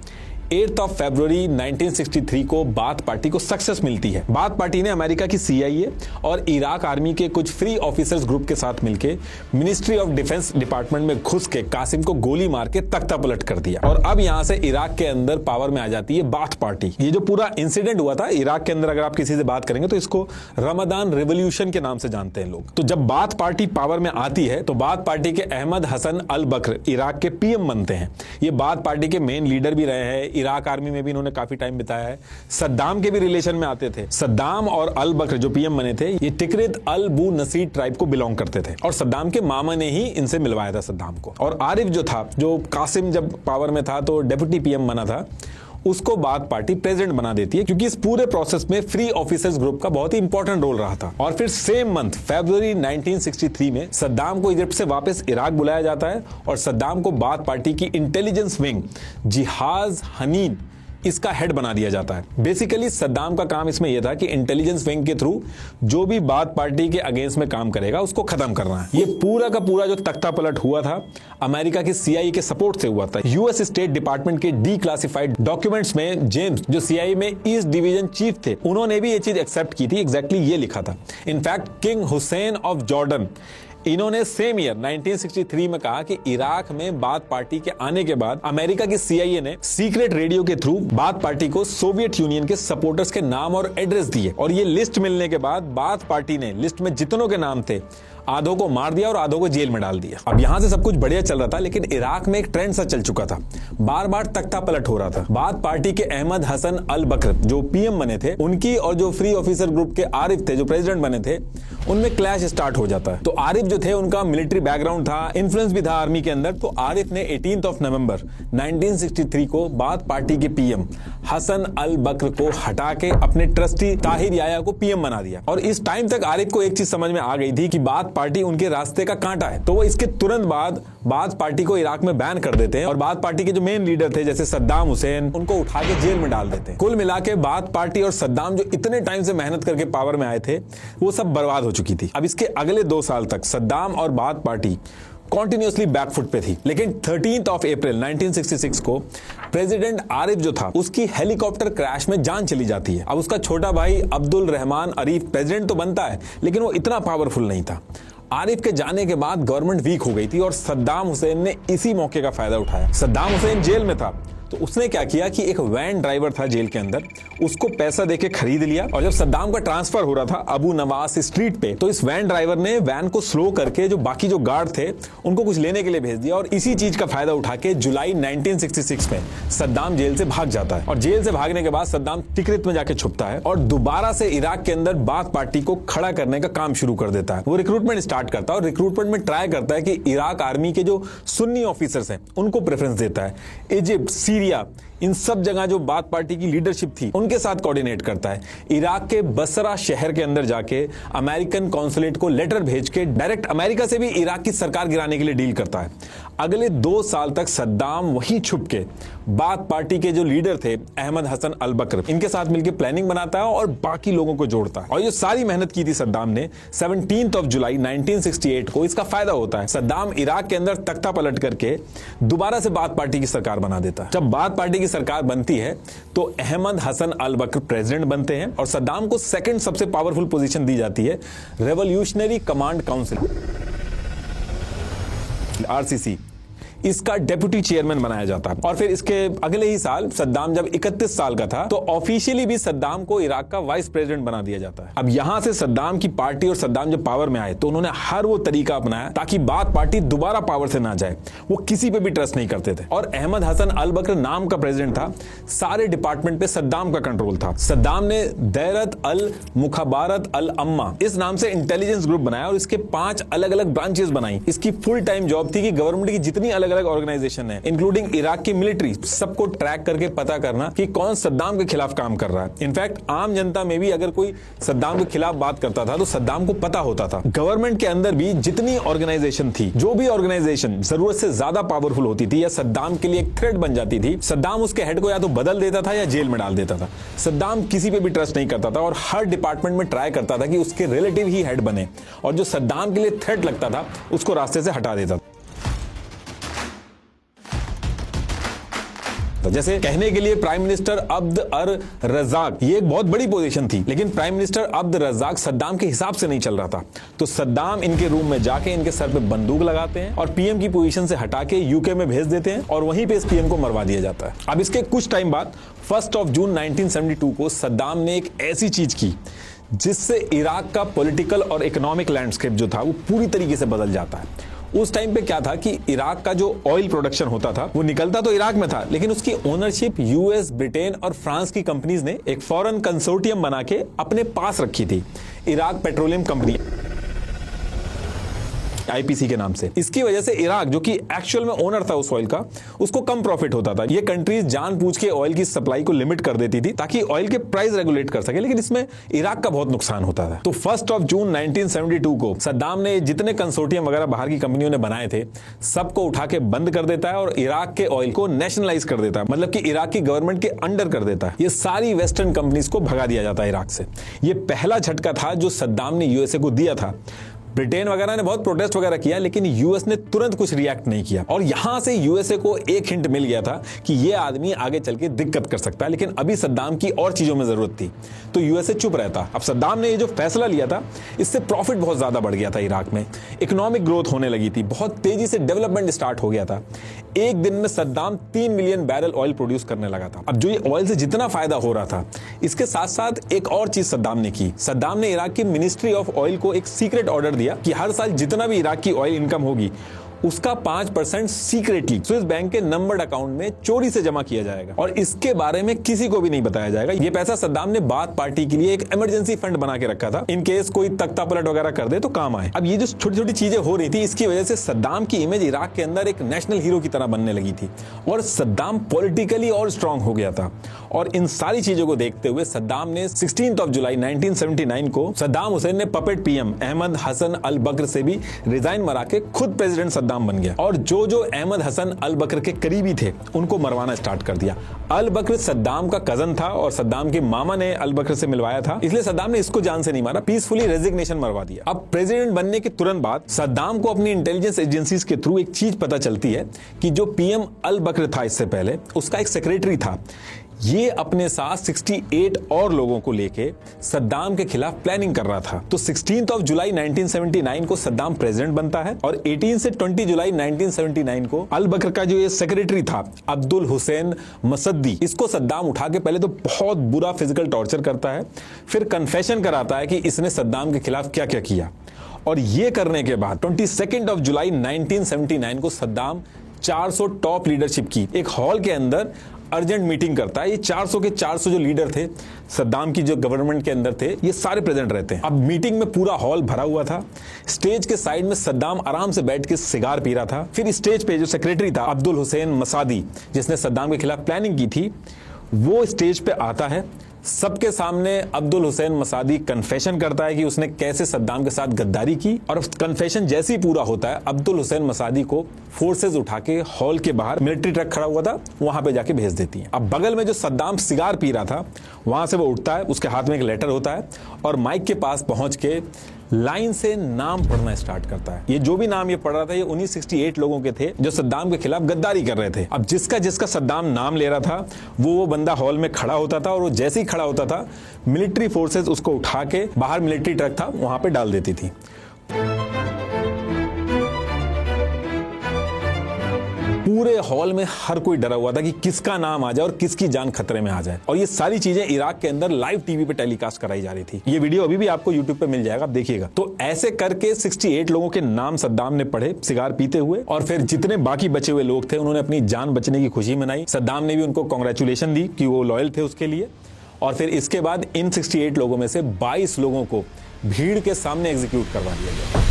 8 फरवरी 1963 को बाथ पार्टी को सक्सेस मिलती है। बाथ पार्टी ने अमेरिका की CIA और इराक आर्मी के कुछ फ्री ऑफिसर्स ग्रुप के साथ मिलकर मिनिस्ट्री ऑफ डिफेंस डिपार्टमेंट में घुस के कासिम को गोली मार के तख्ता पलट कर दिया। और अब यहां से इराक के अंदर पावर में आ जाती है बाथ पार्टी। ये जो पूरा इंसिडेंट हुआ था इराक के अंदर, अगर आप किसी से बात करेंगे तो इसको रमदान रिवोल्यूशन के नाम से जानते हैं लोग। तो जब बाथ पार्टी पावर में आती है तो बाथ पार्टी के अहमद हसन अल बकर इराक के PM बनते हैं। ये बाथ पार्टी के मेन लीडर भी रहे हैं, इराक आर्मी में भी इन्होंने काफी टाइम बिताया है, सद्दाम के भी रिलेशन में आते थे। सद्दाम और अल बकर जो PM बने थे ये तिकरित अल बू नसीर ट्राइब को बिलोंग करते थे और सद्दाम के मामा ने ही इनसे मिलवाया था सद्दाम को। और आरिफ जो था, जो कासिम जब पावर में था तो डेप्यूटी PM बना था, उसको बाथ पार्टी प्रेसिडेंट बना देती है क्योंकि इस पूरे प्रोसेस में फ्री ऑफिसर्स ग्रुप का बहुत ही इंपॉर्टेंट रोल रहा था। और फिर सेम मंथ फरवरी 1963 में सद्दाम को इजिप्ट से वापस इराक बुलाया जाता है और सद्दाम को बाथ पार्टी की इंटेलिजेंस विंग जिहाज हनीन इसका हेड बना दिया जाता है। बेसिकली सद्दाम का काम इसमें यह था कि इंटेलिजेंस विंग के थ्रू जो भी बाथ पार्टी के अगेंस्ट में काम करेगा उसको खत्म करना है। ये पूरा का पूरा जो तख्ता पलट हुआ था अमेरिका की CIA के सपोर्ट से हुआ था। US स्टेट डिपार्टमेंट के डीक्लासिफाइड डॉक्यूमेंट्स में जेम्स जो CIA में ईस्ट डिवीजन चीफ थे उन्होंने भी ये चीज एक्सेप्ट की थी। एग्जैक्टली ये लिखा था। In fact king Hussain of Jordan इन्होंने सेम ईयर 1963 में कहा कि इराक में बाथ पार्टी के आने के बाद अमेरिका की CIA ने सीक्रेट रेडियो के थ्रू बाथ पार्टी को सोवियत यूनियन के सपोर्टर्स के नाम और एड्रेस दिए और ये लिस्ट मिलने के बाद बाथ पार्टी ने लिस्ट में जितनों के नाम थे आधों को मार दिया और आधों को जेल में डाल दिया। अब यहां से सब कुछ बढ़िया चल रहा था लेकिन इराक में एक ट्रेंड सा चल चुका था, बार बार तख्ता पलट हो रहा था। बाथ पार्टी के अहमद हसन अल बकर जो PM बने थे उनकी और जो फ्री ऑफिसर ग्रुप के आरिफ थे जो प्रेसिडेंट बने थे उनमें क्लैश स्टार्ट हो जाता है। तो आरिफ जो थे उनका मिलिट्री बैकग्राउंड था, इन्फ्लुएंस भी था आर्मी के अंदर। तो आरिफ ने 18 नवंबर 1963 को बाथ पार्टी के PM हसन अल बकर को हटा के अपने ट्रस्टी ताहिर याया को PM बना दिया। और इस टाइम तक आरिफ को एक चीज समझ में आ गई थी कि बाथ पार्टी उनके रास्ते का कांटा है। तो वो इसके तुरंत बाद बाथ पार्टी को इराक में बैन कर देते हैं और बाथ पार्टी के जो मेन लीडर थे जैसे सद्दाम हुसैन उनको उठा के जेल में डाल देते हैं। कुल मिला के बाथ पार्टी और सद्दाम जो इतने टाइम से मेहनत करके पावर में आए थे वो सब बर्बाद हो चुकी थी। अब इसके अगले 2 साल तक सद्दाम और बाथ पार्टी कॉन्टिन्यूसली बैकफुट पे थी। लेकिन 13 अप्रैल 1966 को प्रेसिडेंट आरिफ जो था उसकी हेलीकॉप्टर क्रैश में जान चली जाती है। अब उसका छोटा भाई अब्दुल रहमान अरीफ प्रेसिडेंट तो बनता है लेकिन वो इतना पावरफुल नहीं था। आरिफ के जाने के बाद गवर्नमेंट वीक हो गई थी और सद्दाम हुसैन ने इसी मौके का फायदा उठाया। सद्दाम हुसैन जेल में था तो उसने क्या किया कि एक वैन ड्राइवर था जेल के अंदर, उसको पैसा देके खरीद लिया और जब सद्दाम का ट्रांसफर हो रहा था अबू नवास स्ट्रीट पे तो इस वैन ड्राइवर ने वैन को स्लो करके जो बाकी जो गार्ड थे उनको कुछ लेने के लिए भेज दिया और इसी चीज का फायदा उठा के जुलाई 1966 में सद्दाम जेल से भाग जाता है। और जेल से भागने के बाद सद्दाम तिकरित में जाके छुपता है और दोबारा से इराक के अंदर बाथ पार्टी को खड़ा करने का काम शुरू कर देता है। वो रिक्रूटमेंट स्टार्ट करता है और रिक्रूटमेंट में ट्राई करता है कि इराक आर्मी के जो सुन्नी ऑफिसर्स हैं उनको प्रेफरेंस देता है। इजिप्ट, सीरिया, इन सब जगह जो बाथ पार्टी की लीडरशिप थी उनके साथ कोऑर्डिनेट करता है। इराक के बसरा शहर के अंदर जाके अमेरिकन कॉन्सुलेट को लेटर भेज के डायरेक्ट अमेरिका से भी इराक की सरकार गिराने के लिए डील करता है। अगले 2 साल तक सद्दाम वहीं छुप के बाथ पार्टी के जो लीडर थे अहमद हसन अल बकर इनके साथ मिलकर प्लानिंग बनाता है और बाकी लोगों को जोड़ता है। और ये सारी मेहनत की थी सद्दाम ने 17 जुलाई 1968 को इसका फायदा होता है। सद्दाम इराक के अंदर तख्ता पलट करके दोबारा से बाथ पार्टी की सरकार बना देता है। जब बाथ पार्टी की सरकार बनती है तो अहमद हसन अल बकर प्रेसिडेंट बनते हैं और सद्दाम को सेकंड सबसे पावरफुल पोजीशन दी जाती है रेवोल्यूशनरी कमांड काउंसिल RCC, इसका डेप्यूटी चेयरमैन बनाया जाता है। और फिर इसके अगले ही साल सद्दाम जब 31 साल का था तो ऑफिशियली भी सद्दाम को इराक का वाइस प्रेसिडेंट बना दिया जाता है। अब यहां से सद्दाम की पार्टी और सद्दाम जब पावर में आए तो उन्होंने हर वो तरीका अपनाया ताकि बाथ पार्टी दोबारा पावर से ना जाए। वो किसी पे भी ट्रस्ट नहीं करते थे और अहमद हसन अल बकर नाम का प्रेसिडेंट था, सारे डिपार्टमेंट पे सद्दाम का कंट्रोल था। सद्दाम ने दैरत अल मुखबारत अल अम्मा इस नाम से इंटेलिजेंस ग्रुप बनाया और इसके 5 अलग अलग ब्रांचेस बनाई। इसकी फुल टाइम जॉब थी कि गवर्नमेंट की जितनी अलग अलग अलग ऑर्गेनाइजेशन है, इंक्लूडिंग इराक की मिलिट्री, सबको ट्रैक करके पता करना कि कौन सद्दाम के खिलाफ काम कर रहा है। इनफैक्ट आम जनता में भी अगर कोई सद्दाम के खिलाफ बात करता था तो सद्दाम को पता होता था। गवर्नमेंट के अंदर भी जितनी ऑर्गेनाइजेशन थी, जो भी ऑर्गेनाइजेशन जरूरत से ज्यादा पावरफुल होती थी या सद्दाम के लिए एक थ्रेट बन जाती थी, सद्दाम उसके हेड को या तो बदल देता था या जेल में डाल देता था। सद्दाम किसी पे भी ट्रस्ट नहीं करता था और हर डिपार्टमेंट में ट्राई करता था कि उसके रिलेटिव ही हेड बने और जो सद्दाम के लिए थ्रेट लगता था उसको रास्ते से हटा देता था। जैसे कहने के लिए प्राइम मिनिस्टर अब्द अर रज़ाक, ये एक बहुत बड़ी पोजीशन थी, लेकिन प्राइम मिनिस्टर अब्द रज़ाक सद्दाम के हिसाब से नहीं चल रहा था। तो सद्दाम इनके रूम में जाके इनके सर पे बंदूक लगाते हैं और पीएम की पोजीशन से हटा के यूके में भेज देते हैं और वहीं पे इस पीएम को मरवा दिया जाता है। अब इसके कुछ टाइम बाद 1 जून 1972 को सद्दाम ने एक ऐसी चीज की जिससे इराक का पॉलिटिकल और इकोनॉमिक लैंडस्केप जो था वो पूरी तरीके से बदल जाता है। उस टाइम पे क्या था कि इराक का जो ऑयल प्रोडक्शन होता था वो निकलता तो इराक में था, लेकिन उसकी ओनरशिप यूएस, ब्रिटेन और फ्रांस की कंपनीज ने एक फॉरेन कंसोर्टियम बना के अपने पास रखी थी, इराक पेट्रोलियम कंपनी, आईपीसी के नाम से। इसकी वजह से इराक, जो कि एक्चुअल में ओनर था उस ऑयल का, उसको कम प्रॉफिट होता था। ये कंट्रीज जानबूझ के ऑयल की सप्लाई को लिमिट कर देती थी ताकि ऑयल के प्राइस रेगुलेट कर सके, लेकिन इसमें इराक का बहुत नुकसान होता था। तो 1 जून 1972 को सद्दाम ने जितने कंसोर्टियम वगैरह बाहर की कंपनियों ने बनाए थे सबको उठा के बंद कर देता है और इराक के ऑयल को नेशनलाइज कर देता है, मतलब कि इराक की गवर्नमेंट के अंडर कर देता है। ये सारी वेस्टर्न कंपनीज को भगा दिया जाता है इराक से। ये पहला झटका था जो सद्दाम ने यूएसए को दिया था। ब्रिटेन वगैरह ने बहुत प्रोटेस्ट वगैरह किया, लेकिन यूएस ने तुरंत कुछ रिएक्ट नहीं किया और यहां से यूएसए को एक हिंट मिल गया था कि ये आदमी आगे चल के दिक्कत कर सकता है, लेकिन अभी सद्दाम की और चीजों में जरूरत थी तो यूएसए चुप रहता। अब सद्दाम ने ये जो फैसला लिया था इससे प्रॉफिट बहुत ज्यादा बढ़ गया था इराक में, इकोनॉमिक ग्रोथ होने लगी थी, बहुत तेजी से डेवलपमेंट स्टार्ट हो गया था। एक दिन में Saddam 3 million barrel oil produce करने लगा था। अब जो ये ऑयल से जितना फायदा हो रहा था, इसके साथ साथ एक और चीज सद्दाम ने की। सद्दाम ने इराक की मिनिस्ट्री ऑफ ऑयल को एक सीक्रेट ऑर्डर दिया कि हर साल जितना भी इराक की ऑयल इनकम होगी उसका 5% सीक्रेटली स्विस बैंक के नंबर्ड अकाउंट में चोरी से जमा किया जाएगा और इसके बारे में किसी को भी नहीं बताया जाएगा। ये पैसा सद्दाम ने बाथ पार्टी के लिए एक इमरजेंसी फंड बना के रखा था, इन केस कोई तख्ता पलट वगैरह कर दे तो काम आए। अब ये जो छोटी छोटी चीजें हो रही थी, इसकी वजह से सद्दाम की इमेज इराक के अंदर एक नेशनल हीरो की तरह बनने लगी थी और सद्दाम पॉलिटिकली और स्ट्रांग हो गया था। और इन सारी चीजों को देखते हुए सद्दाम ने 16 जुलाई 1979 को सद्दाम हुसैन ने पपेट पीएम अहमद हसन अल बकर से भी रिजाइन मरा के खुद प्रेसिडेंट सद्दाम बन गया और जो अहमद हसन अल बकर के करीबी थे उनको मरवाना स्टार्ट कर दिया। अल बकर सद्दाम का कजन था और सद्दाम के मामा ने अल बकर से मिलवाया था, इसलिए सद्दाम ने इसको जान से नहीं मारा, पीसफुली रेजिग्नेशन मरवा दिया। अब प्रेसिडेंट बनने के तुरंत बाद सद्दाम को अपनी इंटेलिजेंस एजेंसीज के थ्रू एक चीज पता चलती है कि जो पीएम अल बकर था इससे पहले, उसका एक सेक्रेटरी था, ये अपने साथ 68 और लोगों को लेके सद्दाम के खिलाफ प्लानिंग कर रहा था। तो 16 जुलाई 1979 को सद्दाम प्रेसिडेंट बनता है और 18 से 20 जुलाई 1979 को अल बकर का जो ये सेक्रेटरी था अब्दुल हुसैन मसद्दी, इसको सद्दाम उठा के पहले तो बहुत बुरा फिजिकल टॉर्चर करता है, फिर कन्फेशन कराता है कि इसने सद्दाम के खिलाफ क्या क्या किया। और ये करने के बाद 22 जुलाई 1979 को सद्दाम 400 टॉप लीडरशिप की एक हॉल के अंदर अर्जेंट मीटिंग करता है। ये 400 के 400 जो लीडर थे सद्दाम की जो गवर्नमेंट के अंदर थे, ये सारे प्रेजेंट रहते हैं। अब मीटिंग में पूरा हॉल भरा हुआ था, स्टेज के साइड में सद्दाम आराम से बैठ के सिगार पी रहा था। फिर स्टेज पे जो सेक्रेटरी था अब्दुल हुसैन मसादी, जिसने सद्दाम के खिलाफ प्लानिंग की थी, वो स्टेज पे आता है। सबके सामने अब्दुल हुसैन मसादी कन्फेशन करता है कि उसने कैसे सद्दाम के साथ गद्दारी की और कन्फेशन जैसे ही पूरा होता है अब्दुल हुसैन मसादी को फोर्सेज उठा के हॉल के बाहर मिलिट्री ट्रक खड़ा हुआ था वहां पे जाके भेज देती हैं। अब बगल में जो सद्दाम सिगार पी रहा था वहां से वो उठता है, उसके हाथ में एक लेटर होता है और माइक के पास पहुंच के लाइन से नाम पढ़ना स्टार्ट करता है। ये जो भी नाम ये पढ़ रहा था ये उन्हीं 68 लोगों के थे जो सद्दाम के खिलाफ गद्दारी कर रहे थे। अब जिसका जिसका सद्दाम नाम ले रहा था वो बंदा हॉल में खड़ा होता था और वो जैसे ही खड़ा होता था मिलिट्री फोर्सेस उसको उठा के बाहर मिलिट्री ट्रक था वहां पे डाल देती थी। पूरे हॉल में हर कोई डरा हुआ था कि किसका नाम आ जाए और किसकी जान खतरे में आ जाए और ये सारी चीजें इराक के अंदर लाइव टीवी पे टेलीकास्ट कराई जा रही थी। ये वीडियो अभी भी आपको यूट्यूब पे मिल जाएगा, आप देखिएगा। तो ऐसे करके 68 लोगों के नाम सद्दाम ने पढ़े सिगार पीते हुए और फिर जितने बाकी बचे हुए लोग थे उन्होंने अपनी जान बचने की खुशी मनाई। सद्दाम ने भी उनको कांग्रेचुलेशन दी कि वो लॉयल थे उसके लिए। और फिर इसके बाद इन 68 लोगों में से 22 लोगों को भीड़ के सामने एग्जीक्यूट करवा दिया गया।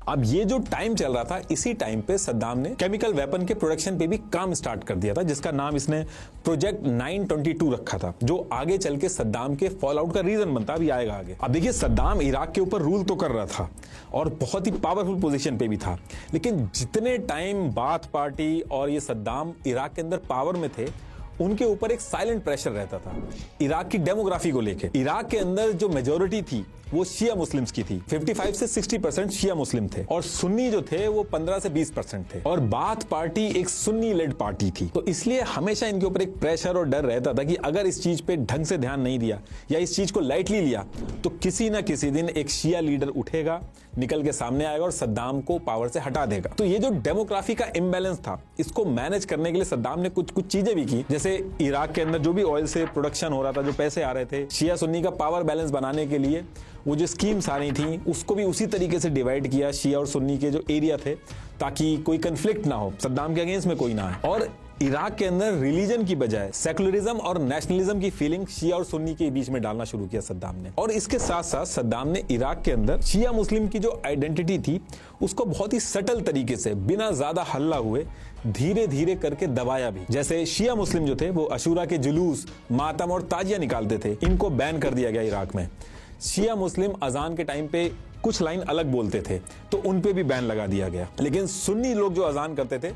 अब ये जो टाइम चल रहा था, इसी टाइम पे सद्दाम ने केमिकल वेपन के प्रोडक्शन पे भी काम स्टार्ट कर दिया था, जिसका नाम इसने प्रोजेक्ट 922 रखा था, जो आगे चल के सद्दाम के फॉल आउट का रीजन बनता भी आएगा आगे। अब देखिए, सद्दाम इराक के ऊपर रूल तो कर रहा था और बहुत ही पावरफुल पोजीशन पे भी था, लेकिन जितने टाइम बाथ पार्टी और ये सद्दाम इराक के अंदर पावर में थे, उनके ऊपर एक साइलेंट प्रेशर रहता था इराक की डेमोग्राफी को लेके। इराक के अंदर जो मेजॉरिटी थी वो शिया मुस्लिम्स की थी, 55 से 60% शिया मुस्लिम थे, और सुन्नी जो थे वो 15 से 20% थे, और बाथ पार्टी एक सुन्नी लेड पार्टी थी। तो इसलिए हमेशा इनके ऊपर एक प्रेशर और डर रहता था कि अगर इस चीज पे ढंग से ध्यान नहीं दिया या इस चीज को लाइटली लिया तो किसी ना किसी दिन एक शिया लीडर उठेगा, निकल के सामने आएगा और सद्दाम को पावर से हटा देगा। तो ये जो डेमोग्राफी का इम्बैलेंस था, इसको मैनेज करने के लिए सद्दाम ने कुछ चीजें भी की, जैसे इराक के अंदर जो भी ऑयल से प्रोडक्शन हो रहा था, जो पैसे आ रहे थे, शिया सुन्नी का पावर बैलेंस बनाने के लिए वो जो स्कीम्स आ रही थी उसको भी उसी तरीके से डिवाइड किया, शिया और सुन्नी के जो एरिया थे, ताकि कोई कंफ्लिक्ट ना हो, सद्दाम के अगेंस्ट में कोई ना आए। और इराक के अंदर रिलीजन की बजाय सेकुलरिज्म और नेशनलिज्म की फीलिंग शिया और सुन्नी के बीच में डालना शुरू किया सद्दाम ने। और इसके साथ साथ सद्दाम ने इराक के अंदर शिया मुस्लिम की जो आइडेंटिटी थी उसको बहुत ही सटल तरीके से, बिना ज्यादा हल्ला हुए, धीरे धीरे करके दबाया भी। जैसे शिया मुस्लिम जो थे वो अशूरा के जुलूस, मातम और ताजिया निकालते थे, इनको बैन कर दिया गया इराक में। शिया मुस्लिम अजान के टाइम पे कुछ लाइन अलग बोलते थे तो उन पे भी बैन लगा दिया गया, लेकिन सुन्नी लोग जो अजान करते थे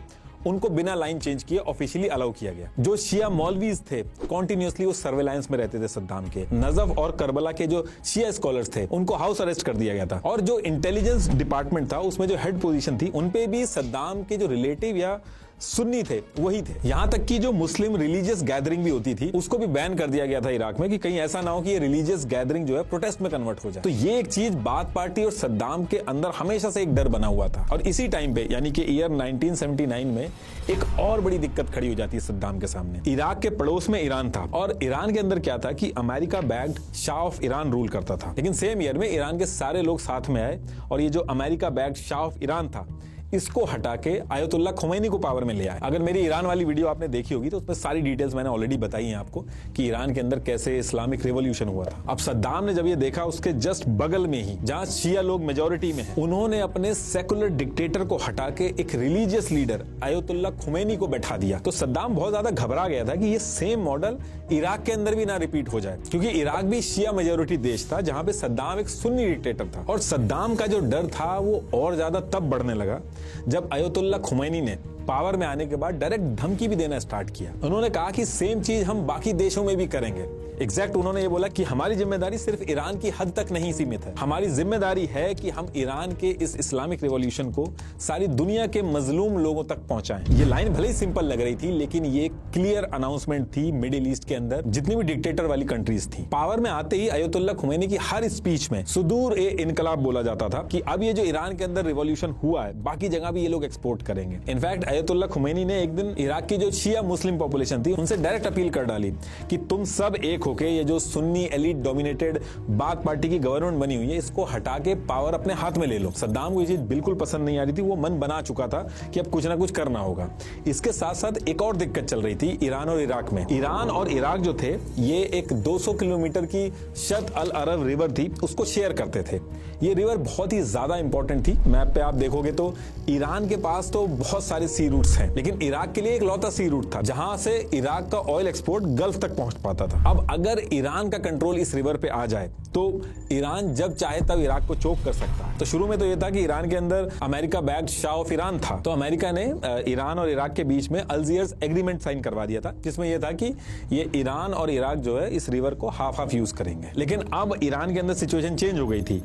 उनको बिना लाइन चेंज किए ऑफिशियली अलाउ किया गया। जो शिया मौलवीज थे कॉन्टिन्यूसली वो सर्वेलांस में रहते थे सद्दाम के। नजफ और करबला के जो शिया स्कॉलर्स थे उनको हाउस अरेस्ट कर दिया गया था, और जो इंटेलिजेंस डिपार्टमेंट था उसमें जो हेड पोजीशन थी उन पे भी सद्दाम के जो रिलेटिव या सुन्नी थे वही थे। यहां तक कि जो मुस्लिम रिलीजियस गैदरिंग भी होती थी उसको भी बैन कर दिया गया था इराक में, कि कहीं ऐसा ना हो कि ये रिलीजियस गैदरिंग जो है प्रोटेस्ट में कन्वर्ट हो जाए। तो ये एक चीज बाथ पार्टी और सद्दाम के अंदर हमेशा से एक डर बना हुआ था। और इसी टाइम पे यानी कि ईयर 1979 में एक और बड़ी दिक्कत खड़ी हो जाती है सद्दाम के सामने। इराक के पड़ोस में ईरान था, और ईरान के अंदर क्या था कि America backed Shah of Iran rule करता था, लेकिन सेम ईयर में ईरान के सारे लोग साथ में आए और ये जो America backed Shah of Iran था इसको हटा के आयतुल्ला खुमैनी को पावर में ले आए। अगर मेरी ईरान वाली वीडियो आपने देखी होगी तो उसमें सारी डिटेल्स मैंने ऑलरेडी बताई हैं आपको कि ईरान के अंदर कैसे इस्लामिक रिवॉल्यूशन हुआ था। अब सद्दाम ने जब ये देखा, उसके जस्ट बगल में ही जहां शिया लोग मेजॉरिटी में हैं, उन्होंने अपने सेकुलर डिक्टेटर को हटा के एक रिलीजियस लीडर आयतुल्ला खुमैनी को बैठा दिया। तो सद्दाम बहुत ज्यादा घबरा गया था कि ये सेम मॉडल इराक के अंदर भी ना रिपीट हो जाए, क्योंकि इराक भी शिया मेजॉरिटी देश था जहां पे सद्दाम एक सुन्नी डिक्टेटर था। और सद्दाम का जो डर था वो और ज्यादा तब बढ़ने लगा जब आयतुल्ला खुमैनी ने पावर में आने के बाद डायरेक्ट धमकी भी देना स्टार्ट किया। उन्होंने कहा कि सेम चीज हम बाकी देशों में भी करेंगे। एग्जैक्ट उन्होंने ये बोला कि हमारी जिम्मेदारी सिर्फ ईरान की हद तक नहीं सीमित है, हमारी जिम्मेदारी है कि हम ईरान के इस इस्लामिक रिवॉल्यूशन को सारी दुनिया के मजलूम लोगों तक पहुंचाएं। ये लाइन भले ही सिंपल लग रही थी, लेकिन ये क्लियर अनाउंसमेंट थी मिडिल ईस्ट के अंदर जितनी भी डिक्टेटर वाली कंट्रीज थी। पावर में आते ही आयतुल्ला खुमैनी की हर स्पीच में सुदूर ए इनकलाब बोला जाता था कि अब ये जो ईरान के अंदर रिवॉल्यूशन हुआ है बाकी जगह भी ये लोग एक्सपोर्ट करेंगे। इनफैक्ट आयतुल्ला खुमैनी ने एक दिन इराक की जो शिया मुस्लिम पॉपुलेशन थी उनसे डायरेक्ट अपील कर डाली कि तुम सब एक होके ये जो Sunni elite dominated bath party की गवर्नमेंट बनी हुई है इसको हटा के पावर अपने हाथ में ले लो। सद्दाम को ये चीज बिल्कुल पसंद नहीं आ रही थी, वो मन बना चुका था कि अब कुछ ना कुछ करना होगा। इसके साथ साथ एक और दिक्कत चल रही थी ईरान और इराक में। ईरान और इराक जो थे ये एक 200 किलोमीटर की शत अल अरब रिवर थी, उसको शेयर करते थे। ये रिवर बहुत ही ज्यादा इंपॉर्टेंट थी। मैप पे आप देखोगे तो ईरान के पास तो बहुत सारे सी रूट्स हैं, लेकिन इराक के लिए एक लौता सी रूट था जहां से इराक का ऑयल एक्सपोर्ट गल्फ तक पहुंच पाता था। अब अगर ईरान का कंट्रोल इस रिवर पे आ जाए तो ईरान जब चाहे तब इराक को चोक कर सकता है। तो शुरू में तो यह था कि ईरान के अंदर America backed Shah of Iran था, तो अमेरिका ने ईरान और इराक के बीच में अल्जियर्स एग्रीमेंट साइन करवा दिया था, जिसमें यह था कि ये ईरान और इराक जो है इस रिवर को हाफ हाफ यूज करेंगे। लेकिन अब ईरान के अंदर सिचुएशन चेंज हो गई थी।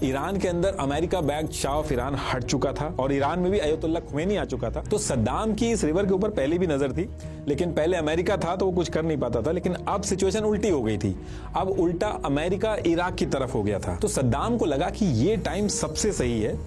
ईरान के अंदर America backed Shah of Iran हट चुका था और ईरान में भी आयतुल्ला खुमैनी आ चुका था। तो सद्दाम की इस रिवर के ऊपर पहले भी नजर थी, लेकिन पहले अमेरिका था तो वो कुछ कर नहीं पाता था, लेकिन अब सिचुएशन उल्टी हो गई थी। अब उल्टा अमेरिका इराक की तरफ हो गया था। तो सद्दाम को लगा कि ये टाइम सबसे सही है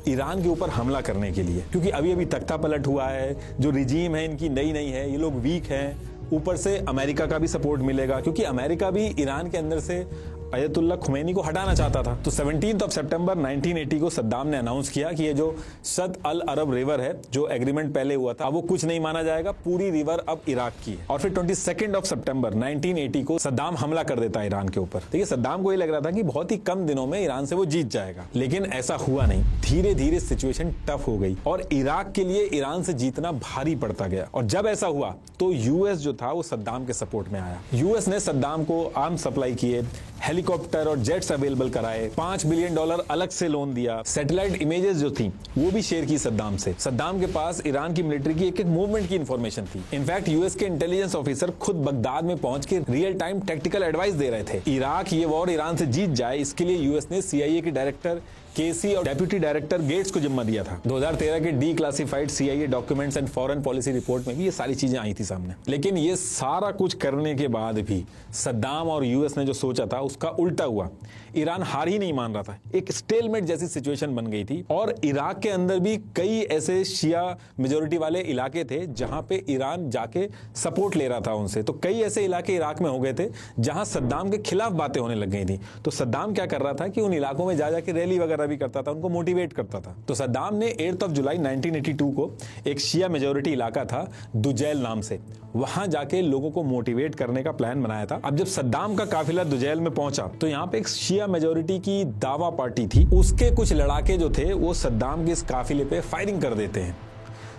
ईरान के ऊपर हमला करने के लिए, क्योंकि अभी अभी तख्ता पलट हुआ है, जो रिजीम है इनकी नई नई है, ये लोग वीक हैं, ऊपर से अमेरिका का भी सपोर्ट मिलेगा, क्योंकि अमेरिका भी ईरान के अंदर से अयतुल्ला खुमैनी को हटाना चाहता था। तो 17 सितंबर 1980 को सद्दाम ने अनाउंस किया कि ये जो सद अल अरब रिवर है, जो एग्रीमेंट पहले हुआ था, वो कुछ नहीं माना जाएगा, पूरी रिवर अब इराक की है। और फिर 22 सितंबर 1980 को सद्दाम हमला कर देता है ईरान के ऊपर। ठीक है, सद्दाम को ये लग रहा था कि बहुत ही कम दिनों में ईरान से वो जीत जाएगा, लेकिन ऐसा हुआ नहीं। धीरे धीरे सिचुएशन टफ हो गई और इराक के लिए ईरान से जीतना भारी पड़ता गया। और जब ऐसा हुआ तो यूएस जो था वो सद्दाम के सपोर्ट में आया। यूएस ने सद्दाम को आर्म सप्लाई किए, हेलीकॉप्टर और जेट्स अवेलेबल कराए, $5 बिलियन अलग से लोन दिया, सैटेलाइट इमेजेस जो थी वो भी शेयर की सद्दाम से। सद्दाम के पास ईरान की मिलिट्री की एक मूवमेंट की इंफॉर्मेशन थी। इनफैक्ट यूएस के इंटेलिजेंस ऑफिसर खुद बगदाद में पहुंच के रियल टाइम टैक्टिकल एडवाइस दे रहे थे। इराक ये वॉर ईरान से जीत जाए, इसके लिए यूएस ने सीआईए के डायरेक्टर केसी और डेप्यूटी डायरेक्टर गेट्स को जिम्मा दिया था। 2013 के D classified CIA documents and foreign policy report में भी ये सारी चीजें आई थी सामने। लेकिन ये सारा कुछ करने के बाद भी सद्दाम और यूएस ने जो सोचा था उसका उल्टा हुआ। ईरान हार ही नहीं मान रहा था, एक स्टेलमेट जैसी सिचुएशन बन गई थी। और इराक के अंदर भी कई ऐसे शिया मेजोरिटी वाले इलाके थे जहां पे ईरान जाके सपोर्ट ले रहा था उनसे। तो कई ऐसे इलाके इराक में हो गए थे जहां सद्दाम के खिलाफ बातें होने लग गई थी। तो सद्दाम क्या कर रहा था कि उन इलाकों में जा जाके रैली वगैरह भी करता था, उनको मोटिवेट करता था। तो सद्दाम ने 8 जुलाई 1982 को एक शिया मेजोरिटी इलाका था दुजैल नाम से, वहां जाके लोगों को मोटिवेट करने का प्लान बनाया था। अब जब सद्दाम का काफिला दुजैल में पहुंचा तो यहाँ पे एक शिया मेजोरिटी की दावा पार्टी थी, उसके कुछ लड़ाके जो थे वो सद्दाम के इस काफिले पे फायरिंग कर देते हैं।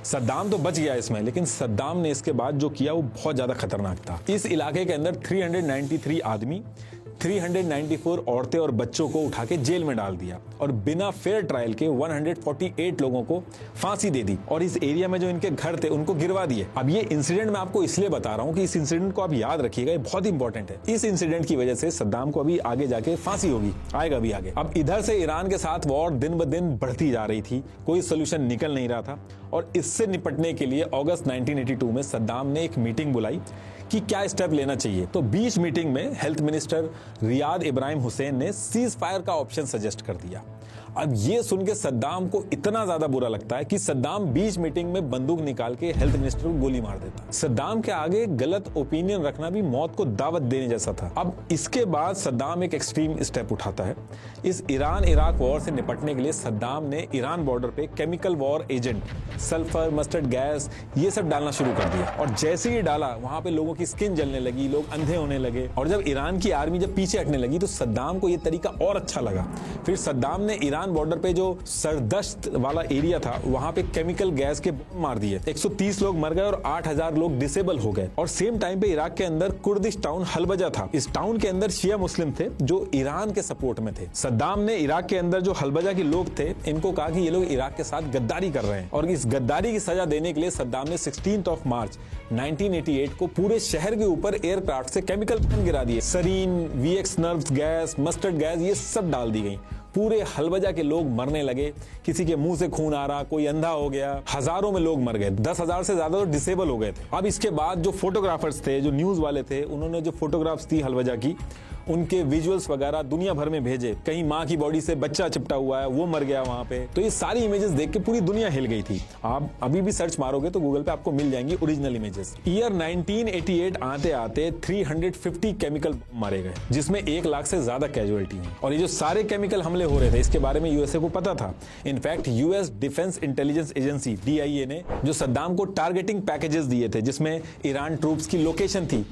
सद्दाम तो बच गया इसमें, लेकिन सद्दाम ने इसके बाद जो किया वो बहुत ज्यादा खतरनाक था। इस इलाके के अंदर 393 आदमी, 394 औरतें और बच्चों को उठा के जेल में डाल दिया और बिना फेयर ट्रायल के 148 लोगों को फांसी दे दी। और इस एरिया में जो इनके घर थे उनको गिरवा दिए। अब ये इंसिडेंट मैं आपको इसलिए बता रहा हूं कि इस इंसिडेंट को आप याद रखिएगा, ये बहुत इंपॉर्टेंट है। इस इंसिडेंट की वजह से सद्दाम को अभी आगे जाके फांसी होगी, आएगा भी आगे। अब इधर से ईरान के साथ वॉर दिन ब दिन बढ़ती जा रही थी, कोई सोल्यूशन निकल नहीं रहा था। और इससे निपटने के लिए अगस्त 1982 में सद्दाम ने एक मीटिंग बुलाई कि क्या स्टेप लेना चाहिए। तो बीच मीटिंग में health minister Riyadh Ibrahim Hussain ने सीज फायर का ऑप्शन सजेस्ट कर दिया। अब ये सुन के सद्दाम को इतना ज्यादा बुरा लगता है कि सद्दाम बीच मीटिंग में बंदूक निकाल के हेल्थ मिनिस्टर को गोली मार देता। सद्दाम के आगे गलत ओपिनियन रखना भी मौत को दावत देने जैसा था। अब इसके बाद सद्दाम एक एक्सट्रीम स्टेप उठाता है। इस ईरान इराक वॉर से निपटने के लिए सद्दाम ने ईरान बॉर्डर पे chemical war agent, sulphur, mustard gas, ये सब डालना शुरू कर दिया। और जैसे ही डाला वहां पे लोगों की स्किन जलने लगी, लोग अंधे होने लगे। और जब ईरान की आर्मी जब पीछे हटने लगी तो सद्दाम को ये तरीका और अच्छा लगा। फिर सद्दाम ने ईरान बॉर्डर पे जो सरदश्त वाला एरिया था वहां पे केमिकल गैस के बम मार दिए। 130 लोग मर गए और 8000 लोग डिसेबल हो गए। और सेम टाइम पे इराक के अंदर कुर्दिश टाउन हलबजा था। इस टाउन के अंदर शिया मुस्लिम थे जो ईरान के सपोर्ट में थे। सद्दाम ने इराक के अंदर जो हलबजा के लोग थे इनको कहा कि ये लोग इराक के साथ गद्दारी कर रहे हैं। और इस गद्दारी की सजा देने के लिए सद्दाम ने 16 मार्च 1988 को पूरे शहर के ऊपर एयरक्राफ्ट से केमिकल बम गिरा दिए। Sarin, VX nerves gas, mustard gas, ये सब डाल दी गई। पूरे हलबजा के लोग मरने लगे, किसी के मुंह से खून आ रहा, कोई अंधा हो गया, हजारों में लोग मर गए, 10,000 से ज्यादा तो डिसेबल हो गए थे। अब इसके बाद जो फोटोग्राफर्स थे, जो न्यूज वाले थे, उन्होंने जो फोटोग्राफ्स थी हलबजा की, उनके विजुअल्स वगैरह दुनिया भर में भेजे। कहीं माँ की बॉडी से बच्चा चिपटा हुआ है, वो मर गया वहां पे। तो ये सारी इमेजेस देख के पूरी दुनिया हिल गई थी। आप अभी भी सर्च मारोगे तो गूगल पे आपको मिल जाएंगी ओरिजिनल इमेजेस। ईयर 1988 आते आते 350 केमिकल मारे गए, जिसमें 1 लाख से ज्यादा कैजुअलिटी हुई। और ये जो सारे केमिकल हमले हो रहे थे इसके बारे में यूएसए को पता था। In fact US defence intelligence agency DIA ने जो सद्दाम को टारगेटिंग पैकेजेस दिए थे जिसमें ईरान ट्रूप्स की लोकेशन थी,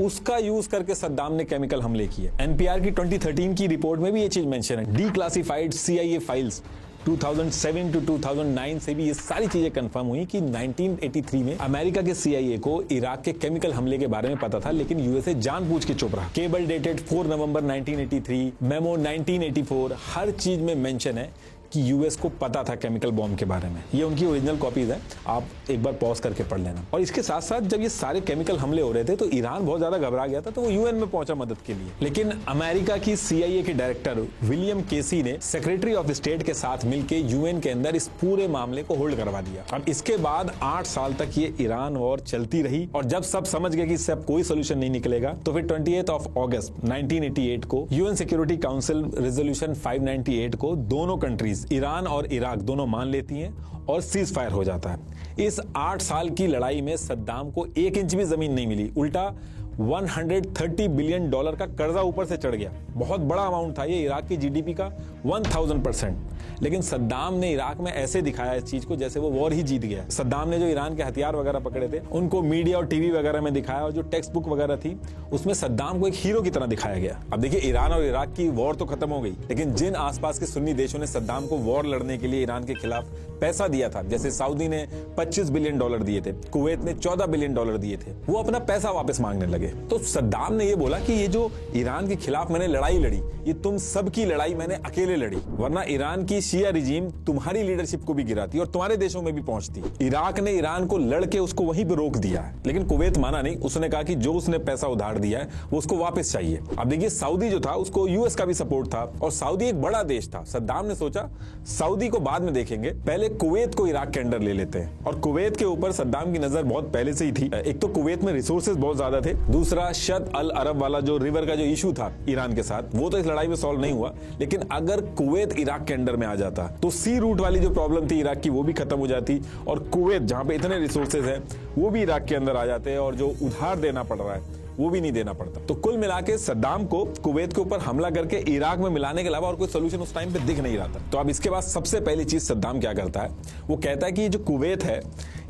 उसका यूज करके सद्दाम ने केमिकल हमले किए। एनपीआर की 2013 की रिपोर्ट में भी ये चीज मेंशन है। डीक्लासिफाइड CIA फाइल्स 2007 to 2009 से भी ये सारी चीजें कंफर्म हुई कि 1983 में अमेरिका के CIA को इराक के केमिकल हमले के बारे में पता था, लेकिन यूएसए जानबूझ के चुप रहा। केबल डेटेड 4 नवंबर 1983, मेमो 1984, हर चीज में मेंशन है कि यूएस को पता था केमिकल बॉम्ब के बारे में। ये उनकी ओरिजिनल कॉपीज है, आप एक बार पॉज करके पढ़ लेना। और इसके साथ साथ जब ये सारे केमिकल हमले हो रहे थे तो ईरान बहुत ज्यादा घबरा गया था, तो वो यूएन में पहुंचा मदद के लिए। लेकिन अमेरिका की CIA के डायरेक्टर विलियम केसी ने सेक्रेटरी ऑफ स्टेट के साथ मिलकर यूएन के अंदर इस पूरे मामले को होल्ड करवा दिया। अब इसके बाद 8 साल तक ये ईरान वॉर चलती रही। और जब सब समझ गए कि इससे अब कोई सोल्यूशन नहीं निकलेगा तो फिर 28 अगस्त 1988 को यूएन सिक्योरिटी काउंसिल रेजोल्यूशन 598 को दोनों कंट्रीज ईरान और इराक दोनों मान लेती हैं और सीज फायर हो जाता है। इस 8 साल की लड़ाई में सद्दाम को 1 इंच भी जमीन नहीं मिली, उल्टा $130 बिलियन का कर्जा ऊपर से चढ़ गया। बहुत बड़ा अमाउंट था ये, इराक की जीडीपी का 1000%। लेकिन सद्दाम ने इराक में ऐसे दिखाया इस चीज को जैसे वो वॉर ही जीत गया। सद्दाम ने जो ईरान के हथियार वगैरह पकड़े थे उनको मीडिया और टीवी वगैरह में दिखाया, और जो टेक्स्ट बुक वगैरह थी उसमें सद्दाम को एक हीरो की तरह दिखाया गया। अब देखिए, ईरान और इराक की वॉर तो खत्म हो गई, लेकिन जिन आसपास के सुन्नी देशों ने सद्दाम को वॉर लड़ने के लिए ईरान के खिलाफ पैसा दिया था, जैसे सऊदी ने $25 बिलियन दिए थे, कुवैत ने $14 बिलियन दिए थे, वो अपना पैसा वापस मांगने लगे। तो सद्दाम ने ये बोला कि ये जो ईरान के खिलाफ मैंने लड़ाई लड़ी, ये तुम सबकी लड़ाई मैंने अकेले लड़ी, वरना ईरान की शिया रिजीम तुम्हारी लीडरशिप को भी गिराती और तुम्हारे देशों में भी पहुंचती। इराक ने ईरान को लड़के उसको वहीं पे रोक दिया है, लेकिन कुवैत माना नहीं। उसने कहा कि जो उसने पैसा उधार दिया है वो उसको वापस चाहिए। अब देखिए, सऊदी जो था उसको यूएस का भी सपोर्ट था, और सऊदी एक बड़ा देश था। सद्दाम ने सोचा सऊदी को बाद में देखेंगे, पहले कुवैत को इराक के अंडर ले लेते हैं। और कुवैत के ऊपर सद्दाम की नजर बहुत पहले से ही थी। एक तो कुवैत में रिसोर्सेज बहुत ज्यादा थे, दूसरा शत अल अरब वाला जो रिवर का जो इशू था ईरान के साथ, वो तो इस लड़ाई में सॉल्व नहीं हुआ। लेकिन अगर कुवैत इराक के अंडर में आ जाता तो सी रूट वाली जो प्रॉब्लम थी इराक की वो भी खत्म हो जाती, और कुवैत जहां पे इतने रिसोर्सेज हैं वो भी इराक के अंदर आ जाते हैं, और जो उधार देना पड़ रहा है वो भी नहीं देना पड़ता। तो कुल मिला के सद्दाम को कुवैत के ऊपर हमला करके इराक में मिलाने के अलावा और कोई सोल्यूशन उस टाइम पे दिख नहीं रहा था। तो अब इसके बाद सबसे पहली चीज सद्दाम क्या करता है, वो कहता है कि ये जो कुवैत है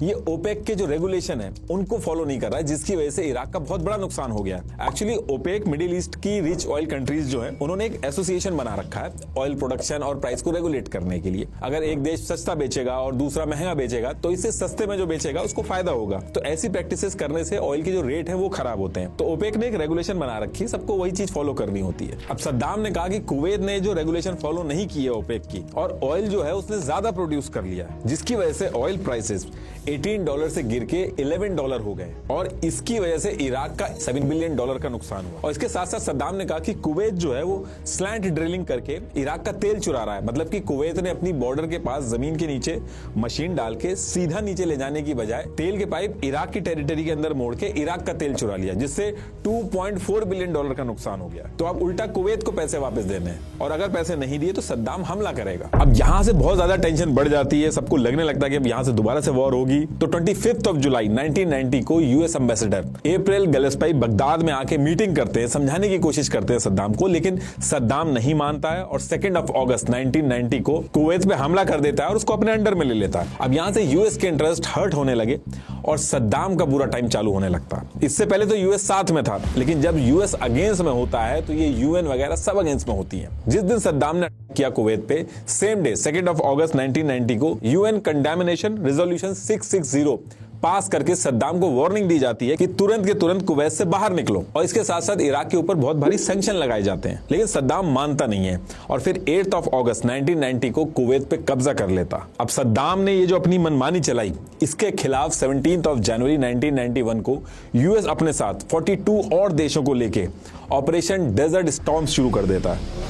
ये ओपेक के जो रेगुलेशन है उनको फॉलो नहीं कर रहा है, जिसकी वजह से इराक का बहुत बड़ा नुकसान हो गया है। एक्चुअली ओपेक मिडिल ईस्ट की रिच ऑयल कंट्रीज जो है उन्होंने एक एसोसिएशन बना रखा है ऑयल प्रोडक्शन और प्राइस को रेगुलेट करने के लिए। अगर एक देश सस्ता बेचेगा और दूसरा महंगा बेचेगा तो इससे सस्ते में जो बेचेगा उसको फायदा होगा। तो ऐसी प्रैक्टिसेस करने से ऑयल के जो रेट है वो खराब होते हैं। तो ओपेक ने एक रेगुलेशन बना रखी, सबको वही चीज फॉलो करनी होती है। अब सद्दाम ने कहा कि कुवैत ने जो रेगुलेशन फॉलो नहीं की है ओपेक की, और ऑयल जो है उसने ज्यादा प्रोड्यूस कर लिया, जिसकी वजह से ऑयल प्राइसेस $18 से गिर के $11 हो गए, और इसकी वजह से इराक का $7 बिलियन का नुकसान हुआ। और इसके साथ साथ सद्दाम ने कहा कि कुवैत जो है वो स्लैंट ड्रिलिंग करके इराक का तेल चुरा रहा है। मतलब कि कुवैत ने अपनी बॉर्डर के पास जमीन के नीचे मशीन डाल के सीधा नीचे ले जाने की बजाय तेल के पाइप इराक की टेरिटरी के अंदर मोड़ के इराक का तेल चुरा लिया, जिससे $2.4 बिलियन का नुकसान हो गया। तो अब उल्टा कुवैत को पैसे वापस देने हैं, और अगर पैसे नहीं दिए तो सद्दाम हमला करेगा। अब यहां से बहुत ज्यादा टेंशन बढ़ जाती है, सबको लगने लगता है कि अब यहां से दोबारा से वॉर होगी। तो 25 जुलाई 1990 को यूएस एम्बेसडर एप्रैल गैलेस्पाई बगदाद में आके मीटिंग करते हैं, समझाने की कोशिश करते हैं सद्दाम को, लेकिन सद्दाम नहीं मानता है और 2 अगस्त 1990 को कुवैत पे हमला कर देता है और उसको अपने अंडर में ले लेता है। अब यहां से यूएस के इंटरेस्ट हर्ट होने लगे और सद्दाम का बुरा टाइम चालू होने लगता। इससे पहले तो यूएस साथ में था, लेकिन जब यूएस अगेंस्ट में होता है तो ये यूएन वगैरह सब अगेंस्ट में होती है। जिस दिन सद्दाम ने किया कुवैत पे, सेम डे 2 अगस्त 1990 को यूएन कंडेमनेशन रेजोल्यूशन 660 पास करके सद्दाम को वार्निंग दी जाती है कि तुरंत के तुरंत कुवैत से बाहर निकलो, और इसके साथ साथ इराक के ऊपर बहुत भारी सैंक्शन लगाए जाते हैं। लेकिन सद्दाम मानता नहीं है और फिर 8 अगस्त 1990 को कुवैत पे कब्जा कर लेता। अब सद्दाम ने ये जो अपनी मनमानी चलाई, इसके खिलाफ 17 जनवरी 1991 को यूएस अपने साथ 42 और देशों को लेके ऑपरेशन डेजर्ट स्टॉर्म शुरू कर देता है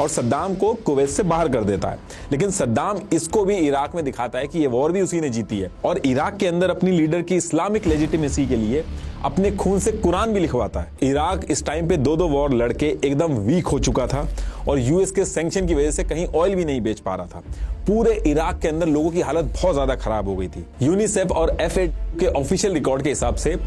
और सद्दाम को कुवैत से बाहर कर देता है। लेकिन सद्दाम इसको भी इराक में दिखाता है कि ये वॉर भी उसी ने जीती है, और इराक के अंदर अपनी लीडर की इस्लामिक लेजिटिमेसी के लिए अपने खून से कुरान भी लिखवाता है। इराक इस टाइम पे 2 वॉर लड़के एकदम वीक हो चुका था, और यूएस के सैंक्शन की वजह से कहीं ऑयल भी नहीं बेच पा रहा था। पूरे इराक के अंदर लोगों की हालत बहुत ज्यादा खराब हो गई थी। यूनिसेफ और FAO के ऑफिशियल रिकॉर्ड के हिसाब से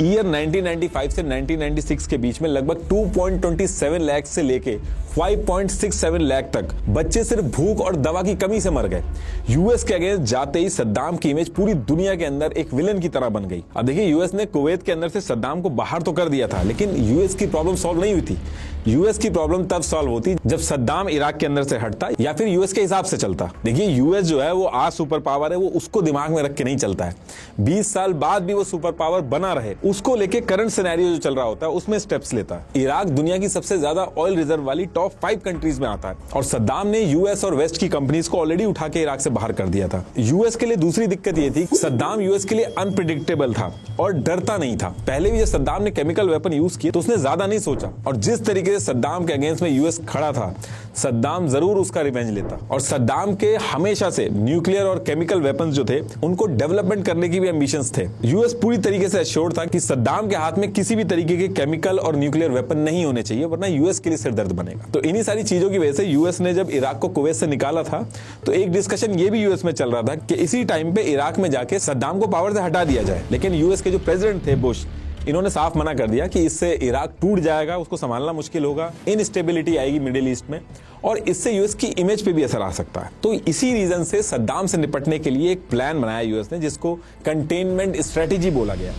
ईयर 1995 से 1996 के बीच में लगभग 2.27 लाख से लेके 5.67 लाख तक बच्चे सिर्फ भूख और दवा की कमी से मर गए। यूएस के अगेंस्ट जाते ही सद्दाम की इमेज पूरी दुनिया के अंदर एक विलन की तरह बन गई। अब देखिए, यूएस ने कुवैत के अंदर से सद्दाम को बाहर तो कर दिया था, लेकिन यूएस की प्रॉब्लम सॉल्व नहीं हुई थी। यूएस की प्रॉब्लम तब सॉल्व होती जब सद्दाम इराक के अंदर से हटता या फिर यूएस के हिसाब से चलता। देखिए, यूएस जो है वो आज सुपर पावर है, वो उसको दिमाग में रख के नहीं चलता है। 20 साल बाद भी वो सुपर पावर बना रहे, उसको लेके करंट सिनेरियो जो चल रहा होता है उसमें स्टेप्स लेता है। इराक दुनिया की सबसे ज्यादा ऑयल रिजर्व वाली टॉप 5 कंट्रीज में आता है, और सद्दाम ने यूएस और वेस्ट की कंपनीज को ऑलरेडी उठा के इराक से बाहर कर दिया था। यूएस के लिए दूसरी दिक्कत ये थी, सद्दाम यूएस के लिए अनप्रिडिक्टेबल था और डरता नहीं था। पहले भी जब सद्दाम ने केमिकल वेपन यूज किए तो उसने ज्यादा नहीं सोचा, और जिस तरीके से सद्दाम के अगेंस्ट में यूएस खड़ा था, सद्दाम जरूर उसका रिवेंज लेता। और सद्दाम के हमेशा से न्यूक्लियर और केमिकल वेपन्स जो थे उनको डेवलपमेंट करने की भी एम्बिशंस थे। यूएस पूरी तरीके से एश्योर्ड था कि सद्दाम के हाथ में किसी भी तरीके के केमिकल और न्यूक्लियर वेपन नहीं होने चाहिए, वरना यूएस के लिए सिरदर्द बनेगा। तो इन्हीं सारी चीजों की वजह से यूएस ने जब इराक को कुवैत से निकाला था तो एक डिस्कशन ये भी यूएस में चल रहा था कि इसी टाइम पे इराक में जाके सद्दाम को पावर से हटा दिया जाए। लेकिन यूएस के जो प्रेसिडेंट थे बुश, इन्होंने साफ मना कर दिया कि इससे इराक टूट जाएगा, उसको संभालना मुश्किल होगा, इनस्टेबिलिटी आएगी मिडिल ईस्ट में और इससे यूएस की इमेज पे भी असर आ सकता है। तो इसी रीजन से सद्दाम से निपटने के लिए एक प्लान बनाया यूएस ने, जिसको कंटेनमेंट स्ट्रेटेजी बोला गया।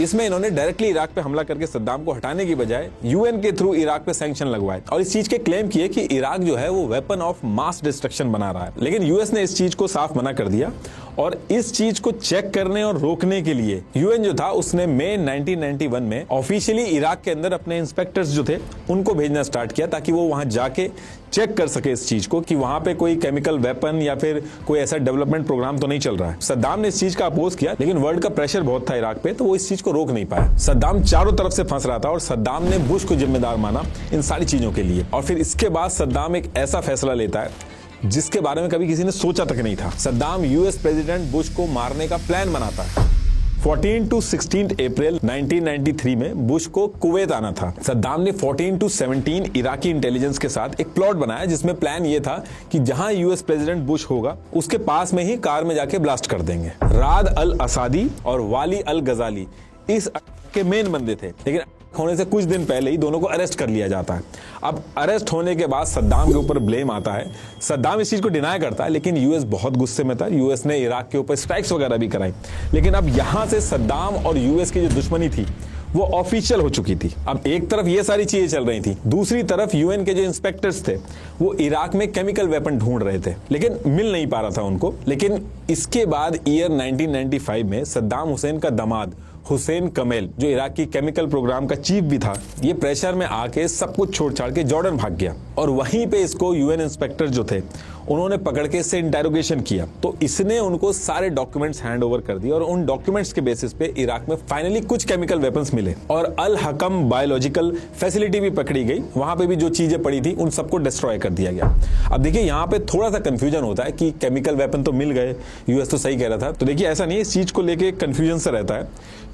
इसमें इन्होंने डायरेक्टली इराक पे हमला करके सद्दाम को हटाने की बजाय यूएन के थ्रू इराक पे सैंक्शन लगवाए और इस चीज के क्लेम किए कि इराक जो है वो वेपन ऑफ मास डिस्ट्रक्शन बना रहा है। लेकिन यूएस ने इस चीज को साफ मना कर दिया और इस चीज को चेक करने और रोकने के लिए यूएन जो था उसने मई 1991 में ऑफिशियली इराक के अंदर अपने इंस्पेक्टर्स जो थे उनको भेजना स्टार्ट किया ताकि वो वहां जाके चेक कर सके इस चीज को कि वहां पे कोई केमिकल वेपन या फिर कोई ऐसा डेवलपमेंट प्रोग्राम तो नहीं चल रहा है। सद्दाम ने इस चीज का अपोज किया, लेकिन वर्ल्ड का प्रेशर बहुत था इराक पे, तो वो इस चीज को रोक नहीं पाया। सद्दाम चारों तरफ से फंस रहा था और सद्दाम ने बुश को जिम्मेदार माना इन सारी चीजों के लिए। और फिर इसके बाद सद्दाम एक ऐसा फैसला लेता है जिसके बारे में कभी किसी ने सोचा तक नहीं था। सद्दाम यूएस प्रेसिडेंट बुश को मारने का प्लान बनाता है। 14 to 16 अप्रैल 1993 में बुश को कुवैत आना था। सद्दाम ने 14 to 17 इराकी इंटेलिजेंस के साथ एक प्लॉट बनाया जिसमें प्लान ये था कि जहां यूएस प्रेसिडेंट बुश होगा उसके पास में ही कार में जाके ब्लास्ट कर देंगे। राद अल असादी और वाली अल गजाली इस के मेन बंदे थे, लेकिन होने से कुछ दिन पहले ही दोनों को अरेस्ट कर लिया जाता है। अब अरेस्ट होने के बाद सद्दाम के ऊपर ब्लेम आता है। सद्दाम इस चीज को डिनाई करता है, लेकिन यूएस बहुत गुस्से में था। यूएस ने इराक के ऊपर स्ट्राइक्स वगैरह भी कराई, लेकिन अब यहां से सद्दाम और यूएस की जो दुश्मनी थी वो ऑफिशियल हो चुकी थी। अब एक तरफ ये सारी चीजें चल रही थी, दूसरी तरफ यूएन के जो इंस्पेक्टर्स थे वो इराक में केमिकल वेपन ढूंढ रहे थे, लेकिन मिल नहीं पा रहा था उनको। लेकिन इसके बाद ईयर 1995 में सद्दाम हुसैन का दामाद हुसैन कमेल, जो इराक की केमिकल प्रोग्राम का चीफ भी था, ये प्रेशर में आके सब कुछ छोड़ छाड़ के जॉर्डन भाग गया और वहीं पे इसको यूएन इंस्पेक्टर जो थे उन्होंने पकड़ के इससे इंटेरोगेशन किया। तो इसने उनको सारे डॉक्यूमेंट्स हैंड ओवर कर दिए और उन डॉक्यूमेंट्स के बेसिस पे इराक में फाइनली कुछ केमिकल वेपन्स मिले और अल हकम बायोलॉजिकल फैसिलिटी भी पकड़ी गई। वहां पे भी जो चीजें पड़ी थी उन सबको डिस्ट्रॉय कर दिया गया। अब देखिए यहाँ पे थोड़ा सा कंफ्यूजन होता है कि केमिकल वेपन तो मिल गए, यूएस तो सही कह रहा था। तो देखिए ऐसा नहीं है, इस चीज को लेके कंफ्यूजन सा रहता है।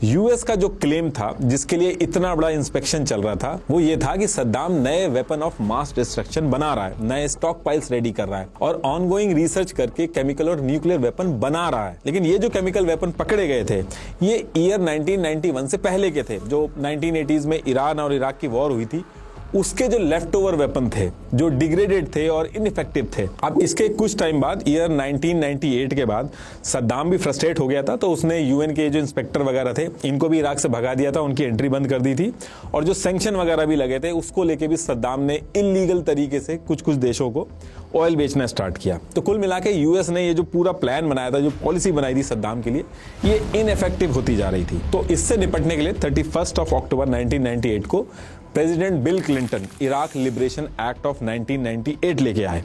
यूएस का जो क्लेम था जिसके लिए इतना बड़ा इंस्पेक्शन चल रहा था वो ये था कि सद्दाम नए वेपन ऑफ मास डिस्ट्रक्शन बना रहा है, नए स्टॉक पाइल्स रेडी कर रहा है और ऑनगोइंग रिसर्च करके केमिकल और न्यूक्लियर वेपन बना रहा है। लेकिन ये जो केमिकल वेपन पकड़े गए थे ये ईयर 1991 से पहले के थे, जो 1980s में ईरान और इराक की वॉर हुई थी उसके जो लेफ्ट ओवर वेपन थे, जो डिग्रेडेड थे और इनइफेक्टिव थे। अब इसके कुछ टाइम बाद ईयर 1998 के बाद सद्दाम भी फ्रस्ट्रेट हो गया था, तो उसने यूएन के जो इंस्पेक्टर वगैरह थे इनको भी इराक से भगा दिया था, उनकी एंट्री बंद कर दी थी और जो सैंक्शन वगैरह भी लगे थे उसको लेके भी सद्दाम ने इलीगल तरीके से कुछ देशों को ऑयल बेचना स्टार्ट किया। तो कुल मिला के यूएस ने ये जो पूरा प्लान बनाया था, जो पॉलिसी बनाई थी सद्दाम के लिए, ये इनइफेक्टिव होती जा रही थी। तो इससे निपटने के लिए 31 अक्टूबर 1998 को president bill Clinton Iraq liberation act of 1998 लेके आए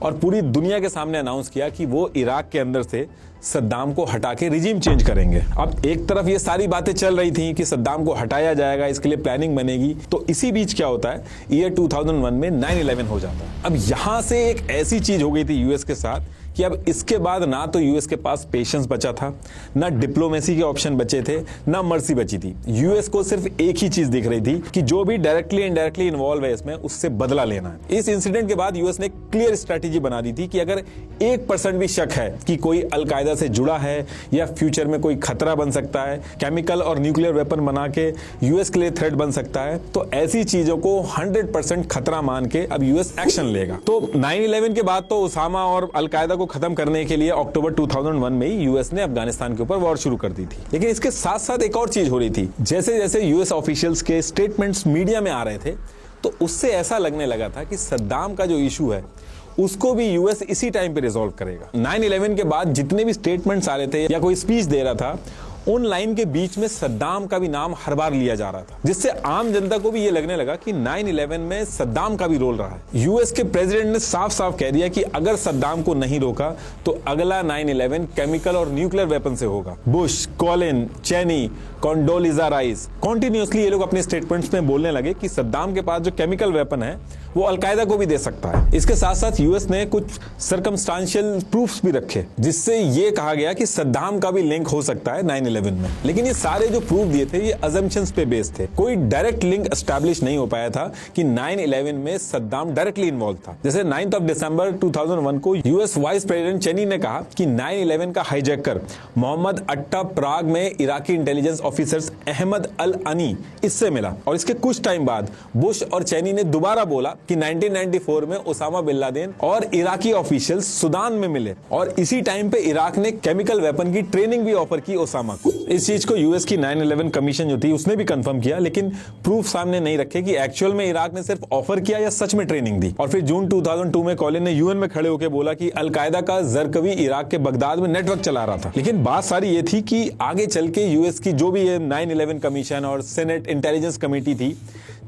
और पूरी दुनिया के सामने अनाउंस किया कि वो इराक के अंदर से सद्दाम को हटा के रिजीम चेंज करेंगे। अब एक तरफ ये सारी बातें चल रही थी कि सद्दाम को हटाया जाएगा, इसके लिए प्लानिंग बनेगी, तो इसी बीच क्या होता है, ईयर 2001 में 9/11 हो जाता है। अब यहां से एक ऐसी चीज हो गई थी यूएस के साथ कि अब इसके बाद ना तो यूएस के पास पेशेंस बचा था, ना डिप्लोमेसी के ऑप्शन बचे थे, ना मर्सी बची थी। यूएस को सिर्फ एक ही चीज दिख रही थी कि जो भी डायरेक्टली इनडायरेक्टली इन्वॉल्व है इसमें उससे बदला लेना है। इस इंसिडेंट के बाद यूएस ने क्लियर स्ट्रेटेजी बना दी थी कि अगर 1% भी शक है कि कोई अलकायदा से जुड़ा है या फ्यूचर में कोई खतरा बन सकता है, केमिकल और न्यूक्लियर वेपन बना के यूएस के लिए थ्रेट बन सकता है, तो ऐसी चीजों को 100% खतरा मान के अब यूएस एक्शन लेगा। तो 9/11 के बाद तो उसामा और अलकायदा खत्म करने के लिए अक्टूबर 2001 में ही यूएस ने अफगानिस्तान के ऊपर वॉर शुरू कर दी थी। लेकिन इसके साथ साथ एक और चीज हो रही थी, जैसे जैसे यूएस ऑफिशियल्स के स्टेटमेंट्स मीडिया में आ रहे थे तो उससे ऐसा लगने लगा था कि सद्दाम का जो इशू है उसको भी यूएस इसी टाइम पे रिजॉल्व करेगा। 9/11 के बाद जितने भी स्टेटमेंट्स आ रहे थे या कोई स्पीच दे रहा था उन लाइन के बीच में सद्दाम का भी नाम हर बार लिया जा रहा था, जिससे आम जनता को भी ये लगने लगा कि 9/11 में सद्दाम का भी रोल रहा है। यूएस के प्रेसिडेंट ने साफ साफ कह दिया कि अगर सद्दाम को नहीं रोका तो अगला 9/11 केमिकल और न्यूक्लियर वेपन से होगा। बुश, कॉलिन, चेनी, कॉन्डोलिजा राइस कॉन्टिन्यूसली ये लोग अपने स्टेटमेंट्स में बोलने लगे कि सद्दाम के पास जो केमिकल वेपन है वो अलकायदा को भी दे सकता है। इसके साथ साथ यूएस ने कुछ सर्कमस्टांशियल प्रूफ्स भी रखे जिससे ये कहा गया कि सद्दाम का भी लिंक हो सकता है 9/11 में। लेकिन ये सारे जो प्रूफ दिए थे ये अजम्पशंस पे बेस्ड थे, कोई डायरेक्ट लिंक एस्टैब्लिश नहीं हो पाया था कि 9/11 में सद्दाम डायरेक्टली इन्वॉल्व था। जैसे 9 दिसंबर 2001 को यूएस वाइस प्रेसिडेंट चेनी ने कहा कि 9/11 का हाईजैकर मोहम्मद अट्टा प्राग में इराकी इंटेलिजेंस ऑफिसर्स अहमद अल अनी इससे मिला। और इसके कुछ टाइम बाद बुश और चेनी ने दोबारा बोला कि 1994 में ओसामा बिन लादेन और इराकी ऑफिशियल्स सुदान में मिले और इसी टाइम पे इराक ने केमिकल वेपन की ट्रेनिंग भी ऑफर की ओसामा को। इस चीज को यूएस की 9/11 कमीशन जो थी उसने भी कंफर्म किया, लेकिन प्रूफ सामने नहीं रखे कि एक्चुअल में इराक ने सिर्फ ऑफर किया या सच में ट्रेनिंग दी। और फिर जून 2002 में कॉलिन ने यूएन में खड़े होकर बोला कि अलकायदा का जरकवी इराक के बगदाद में नेटवर्क चला रहा था। लेकिन बात सारी ये थी कि आगे चल के यूएस की जो भी 9/11 कमीशन और सेनेट इंटेलिजेंस कमेटी थी,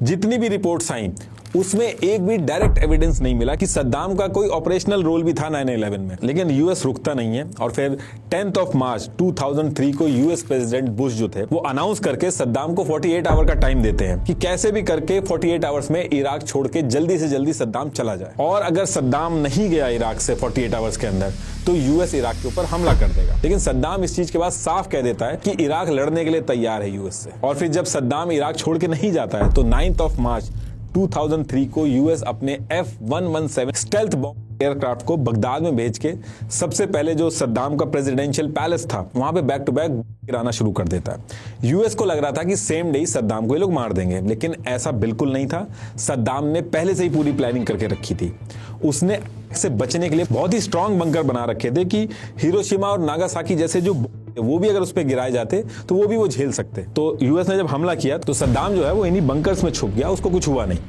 जितनी भी रिपोर्ट्स आई उसमें एक भी डायरेक्ट एविडेंस नहीं मिला कि सद्दाम का कोई ऑपरेशनल रोल भी था 9/11 में। लेकिन यूएस रुकता नहीं है और फिर 10 मार्च 2003 को यूएस प्रेसिडेंट बुश जो थे वो अनाउंस करके सद्दाम को 48 आवर का टाइम देते हैं कि कैसे भी करके 48 आवर्स में इराक छोड़ के जल्दी से जल्दी सद्दाम चला जाए। और अगर सद्दाम नहीं गया इराक से 48 आवर्स के अंदर तो यूएस इराक के ऊपर हमला कर देगा। लेकिन सद्दाम इस चीज के बाद साफ कह देता है कि इराक लड़ने के लिए तैयार है यूएस से। और फिर जब सद्दाम इराक छोड़ के नहीं जाता है तो 9 मार्च 2003 को यूएस अपने F-117 स्टेल्थ बॉम्ब एयरक्राफ्ट को बगदाद में भेज के सबसे पहले जो सद्दाम का प्रेसिडेंशियल पैलेस था वहां पे बैक टू बैक गिराना शुरू कर देता है। यूएस को लग रहा था कि सेम डे सद्दाम को ये लोग मार देंगे, लेकिन ऐसा बिल्कुल नहीं था। सद्दाम ने पहले से ही पूरी प्लानिंग करके रखी थी। उसने से बचने के लिए बहुत ही स्ट्रांग बंकर बना रखे थे कि हिरोशिमा और नागासाकी जैसे जो वो भी अगर उस पर गिराए जाते तो वो भी वो झेल सकते। तो यूएस ने जब हमला किया तो सद्दाम जो है वो इन्हीं बंकर्स में छुप गया, उसको कुछ हुआ नहीं।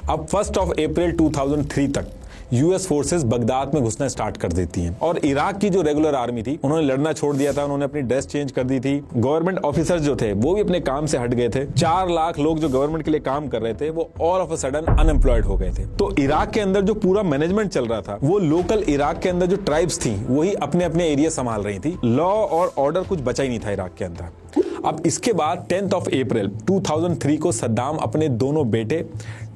अब 1 अप्रैल 2003 तक यूएस फोर्सेस बगदाद में घुसना स्टार्ट कर देती हैं और इराक की जो रेगुलर आर्मी थी उन्होंने लड़ना छोड़ दिया था, उन्होंने अपनी ड्रेस चेंज कर दी थी। गवर्नमेंट ऑफिसर्स जो थे वो भी अपने काम से हट गए थे। 4 लाख लोग जो गवर्नमेंट के लिए काम कर रहे थे वो all of a sudden unemployed हो गए थे। तो इराक के अंदर जो पूरा मैनेजमेंट चल रहा था वो लोकल इराक के अंदर जो ट्राइब्स थी वही अपने अपने एरिया संभाल रही थी। लॉ और ऑर्डर कुछ बचा ही नहीं था इराक के अंदर। अब इसके बाद 10 अप्रैल 2003 को सद्दाम अपने दोनों बेटे,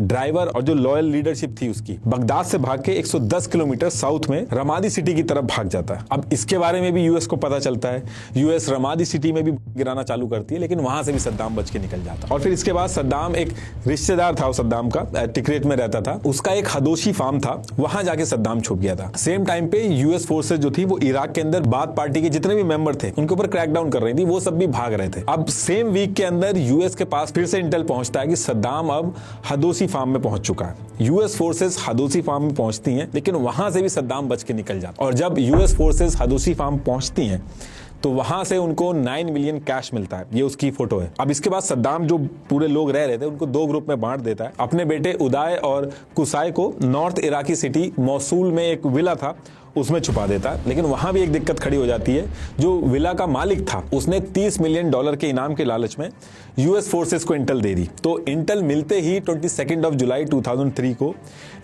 ड्राइवर और जो लॉयल लीडरशिप थी उसकी बगदाद से भाग के 110 किलोमीटर साउथ में रमादी सिटी की तरफ भाग जाता है। अब इसके बारे में भी यूएस को पता चलता है। यूएस रमादी सिटी में भी गिराना चालू करती है, लेकिन वहां से भी सद्दाम बच के निकल जाता है। और फिर इसके बाद सद्दाम एक रिश्तेदार था सद्दाम का, टिकरेट में रहता था, उसका एक हदोशी फार्म था, वहां जाके सद्दाम छुप गया था। सेम टाइम पे यूएस फोर्सेज जो थी वो इराक के अंदर बाथ पार्टी के जितने भी मेंबर थे उनके ऊपर क्रैकडाउन कर रही थी, वो सब भी भाग रहे थे। अब सेम वीक के अंदर यूएस के पास फिर से इंटेल पहुंचता है कि सद्दाम अब हदोसी फार्म में पहुंच चुका है। यूएस फोर्सेस हदोसी फार्म में पहुंचती हैं, लेकिन वहां से भी सद्दाम बच के निकल जाता है। और जब यूएस फोर्सेस हदोसी फार्म पहुंचती हैं तो वहां से उनको 9 मिलियन कैश मिलता है। ये उसकी फोटो है। अब इसके बाद सद्दाम जो पूरे लोग रह रहे थे उनको 2 ग्रुप में बांट देता है। अपने बेटे उदाय और कुसाई को नॉर्थ इराकी सिटी मौसूल में एक विला था उसमें छुपा देता है। लेकिन वहां भी एक दिक्कत खड़ी हो जाती है। जो विला का मालिक था उसने $30 मिलियन के इनाम के लालच में यूएस फोर्सेस को इंटेल दे दी। तो इंटेल मिलते ही 22 जुलाई 2003 को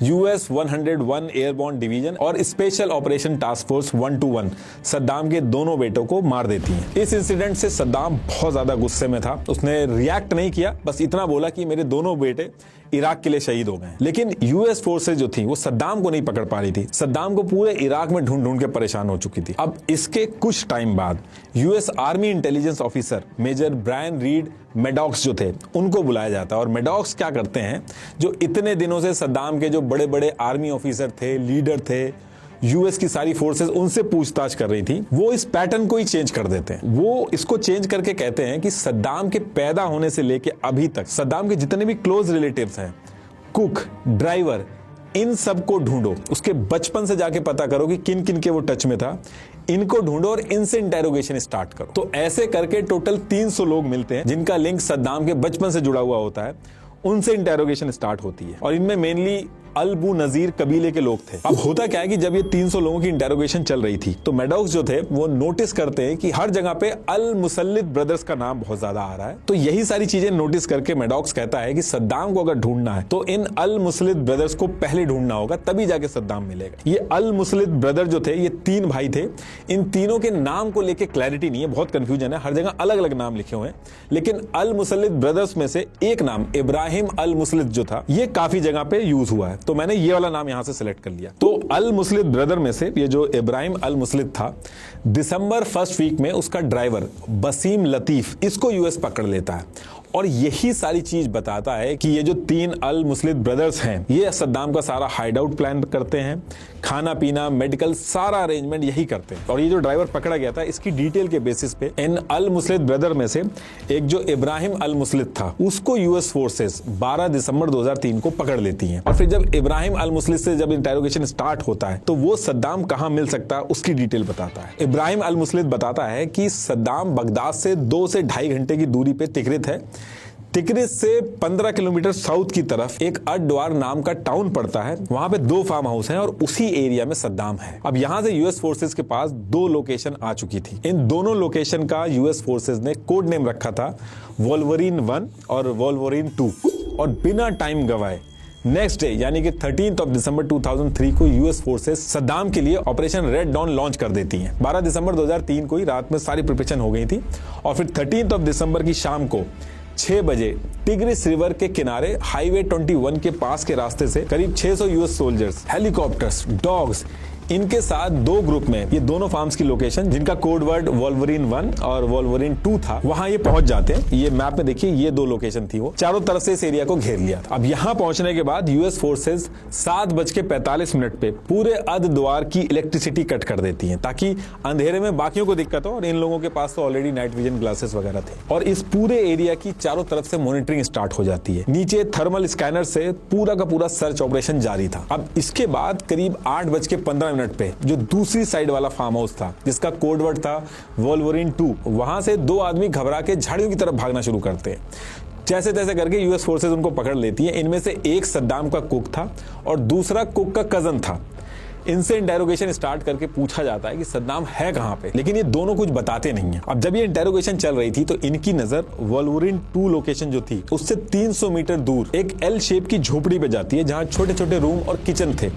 यूएस 101 एयरबॉर्न डिवीजन और special operation task force 121 Saddam के दोनों बेटों को मार देती हैं। इस इंसिडेंट से सद्दाम बहुत ज्यादा गुस्से में था। उसने रिएक्ट नहीं किया, बस इतना बोला कि मेरे दोनों बेटे इराक के लिए शहीद हो गए। लेकिन यूएस फोर्सेस जो थी वो सद्दाम को नहीं पकड़ पा रही थी। सद्दाम को पूरे इराक में ढूंढ ढूंढ के परेशान हो चुकी थी। अब इसके कुछ टाइम बाद US army intelligence officer major Brian Reid Maddox जो थे उनको बुलाया जाता है। और मेडॉक्स क्या करते हैं, जो इतने दिनों से सद्दाम के जो बड़े बड़े आर्मी ऑफिसर थे, लीडर थे, यूएस की सारी फोर्सेस उनसे पूछताछ कर रही थी, वो इस पैटर्न को ही चेंज कर देते हैं। वो इसको चेंज करके कहते हैं कि सद्दाम के पैदा होने से लेके अभी तक सद्दाम के जितने भी क्लोज रिलेटिव्स हैं, कुक, ड्राइवर, इन सब को ढूंढो, उसके बचपन से जाके पता करो कि किन किन के वो टच में था, इनको ढूंढो और इनसे इंटेरोगेशन स्टार्ट करो। तो ऐसे करके टोटल 300 लोग मिलते हैं जिनका लिंक सद्दाम के बचपन से जुड़ा हुआ होता है, उनसे इंटेरोगेशन स्टार्ट होती है। और इनमें मेनली अल्बू नजीर कबीले के लोग थे। अब होता क्या है कि जब ये 300 लोगों की इंटेरोगेशन चल रही थी तो मैडॉक्स जो थे वो नोटिस करते हैं कि हर जगह पे अल मुसल्लिद ब्रदर्स का नाम बहुत ज्यादा आ रहा है। तो यही सारी चीजें नोटिस करके मैडॉक्स कहता है कि सद्दाम को अगर ढूंढना है तो इन अल मुसल्लिद ब्रदर्स को पहले ढूंढना होगा, तभी जाके सद्दाम मिलेगा। ये अल मुसल्लिद ब्रदर जो थे ये 3 भाई थे। इन तीनों के नाम को लेके क्लैरिटी नहीं है, बहुत कंफ्यूजन है, हर जगह अलग अलग नाम लिखे हुए हैं। लेकिन अल मुसल्लिद ब्रदर्स में से एक नाम इब्राहिम अल मुसल्लिद जो था ये काफी जगह पे यूज हुआ है, तो मैंने ये वाला नाम यहां से सिलेक्ट कर लिया। तो अल मुसल्लिद ब्रदर में से ये जो इब्राहिम अल मुसल्लिद था, दिसंबर फर्स्ट वीक में उसका ड्राइवर बसीम लतीफ इसको यूएस पकड़ लेता है। और यही सारी चीज बताता है कि ये जो 3 अल मुसल्लिद ब्रदर्स हैं ये सद्दाम का सारा हाइड आउट प्लान करते हैं, खाना पीना मेडिकल सारा अरेंजमेंट यही करते हैं। और ये जो ड्राइवर पकड़ा गया था इसकी डिटेल के बेसिस पे इन अल मुसल्लिद ब्रदर में से एक जो इब्राहिम अल मुसल्लिद था उसको यूएस फोर्सेस 12 दिसंबर 2003 को पकड़ लेती हैं। और फिर जब इब्राहिम अल मुसल्लिद से जब इंटेरोगेशन स्टार्ट होता है तो वो सद्दाम कहां मिल सकता है उसकी डिटेल बताता है। इब्राहिम अल मुसल्लिद बताता है कि सद्दाम बगदाद से 2 से 2.5 घंटे की दूरी पे तिकरित है। तिकरित से 15 किलोमीटर साउथ की तरफ एक अडवार नाम का टाउन पड़ता है, वहां पे 2 फार्म हाउस हैं और उसी एरिया में सद्दाम है। अब यहां से यूएस फोर्सेस के पास 2 लोकेशन आ चुकी थी। इन दोनों लोकेशन का यूएस फोर्सेस ने कोड नेम रखा था वोल्वरिन 1 और वोल्वरिन 2। और बिना टाइम गवाए नेक्स्ट डे यानी कि 13 दिसंबर 2003 को यूएस फोर्सेस सद्दाम के लिए ऑपरेशन रेड डॉन लॉन्च कर देती हैं। 12 दिसंबर 2003 को ही रात में सारी प्रिपरेशन हो गई थी और फिर 13 दिसंबर की शाम को 6 बजे टिग्रिस रिवर के किनारे हाईवे 21 के पास के रास्ते से करीब 600 यूएस सोल्जर्स, हेलीकॉप्टर्स, डॉग्स, इनके साथ 2 ग्रुप में ये दोनों फार्म्स की लोकेशन जिनका कोड वर्ड वोल्वरिन 1 और वोल्वरिन 2 था वहां ये पहुंच जाते हैं। ये मैप में देखिए ये 2 लोकेशन थी, वो चारों तरफ से इस एरिया को घेर लिया था। अब यहां पहुंचने के बाद यूएस फोर्सेस 7:45 पे पूरे अद द्वार की इलेक्ट्रिसिटी कट कर देती हैं ताकि अंधेरे में बाकियों को दिक्कत हो और इन लोगों के पास तो ऑलरेडी नाइट विजन ग्लासेस वगैरह थे। और इस पूरे एरिया की चारों तरफ से मॉनिटरिंग स्टार्ट हो जाती है। नीचे थर्मल स्कैनर से पूरा का पूरा सर्च ऑपरेशन जारी था। अब इसके बाद करीब 8:15 पे जो दूसरी साइड वाला फार्म हाउस था जिसका कोड वर्ड था वोल्वरिन 2, वहां से 2 आदमी घबरा के झाड़ियों की तरफ भागना शुरू करते हैं। जैसे तैसे करके यूएस फोर्सेस उनको पकड़ लेती है। इनमें से एक सद्दाम का कुक था और दूसरा कुक का कजन था। इनसे इंटेरोगेशन स्टार्ट करके पूछा जाता है कि सद्दाम है कहां पे, लेकिन ये दोनों कुछ बताते नहीं है। अब जब ये इंटेरोगेशन चल रही थी तो इनकी नजर वोल्वरिन 2 लोकेशन जो थी उससे 300 मीटर दूर एक एल शेप की झोपड़ी पे जाती है जहां छोटे छोटे रूम और किचन थे।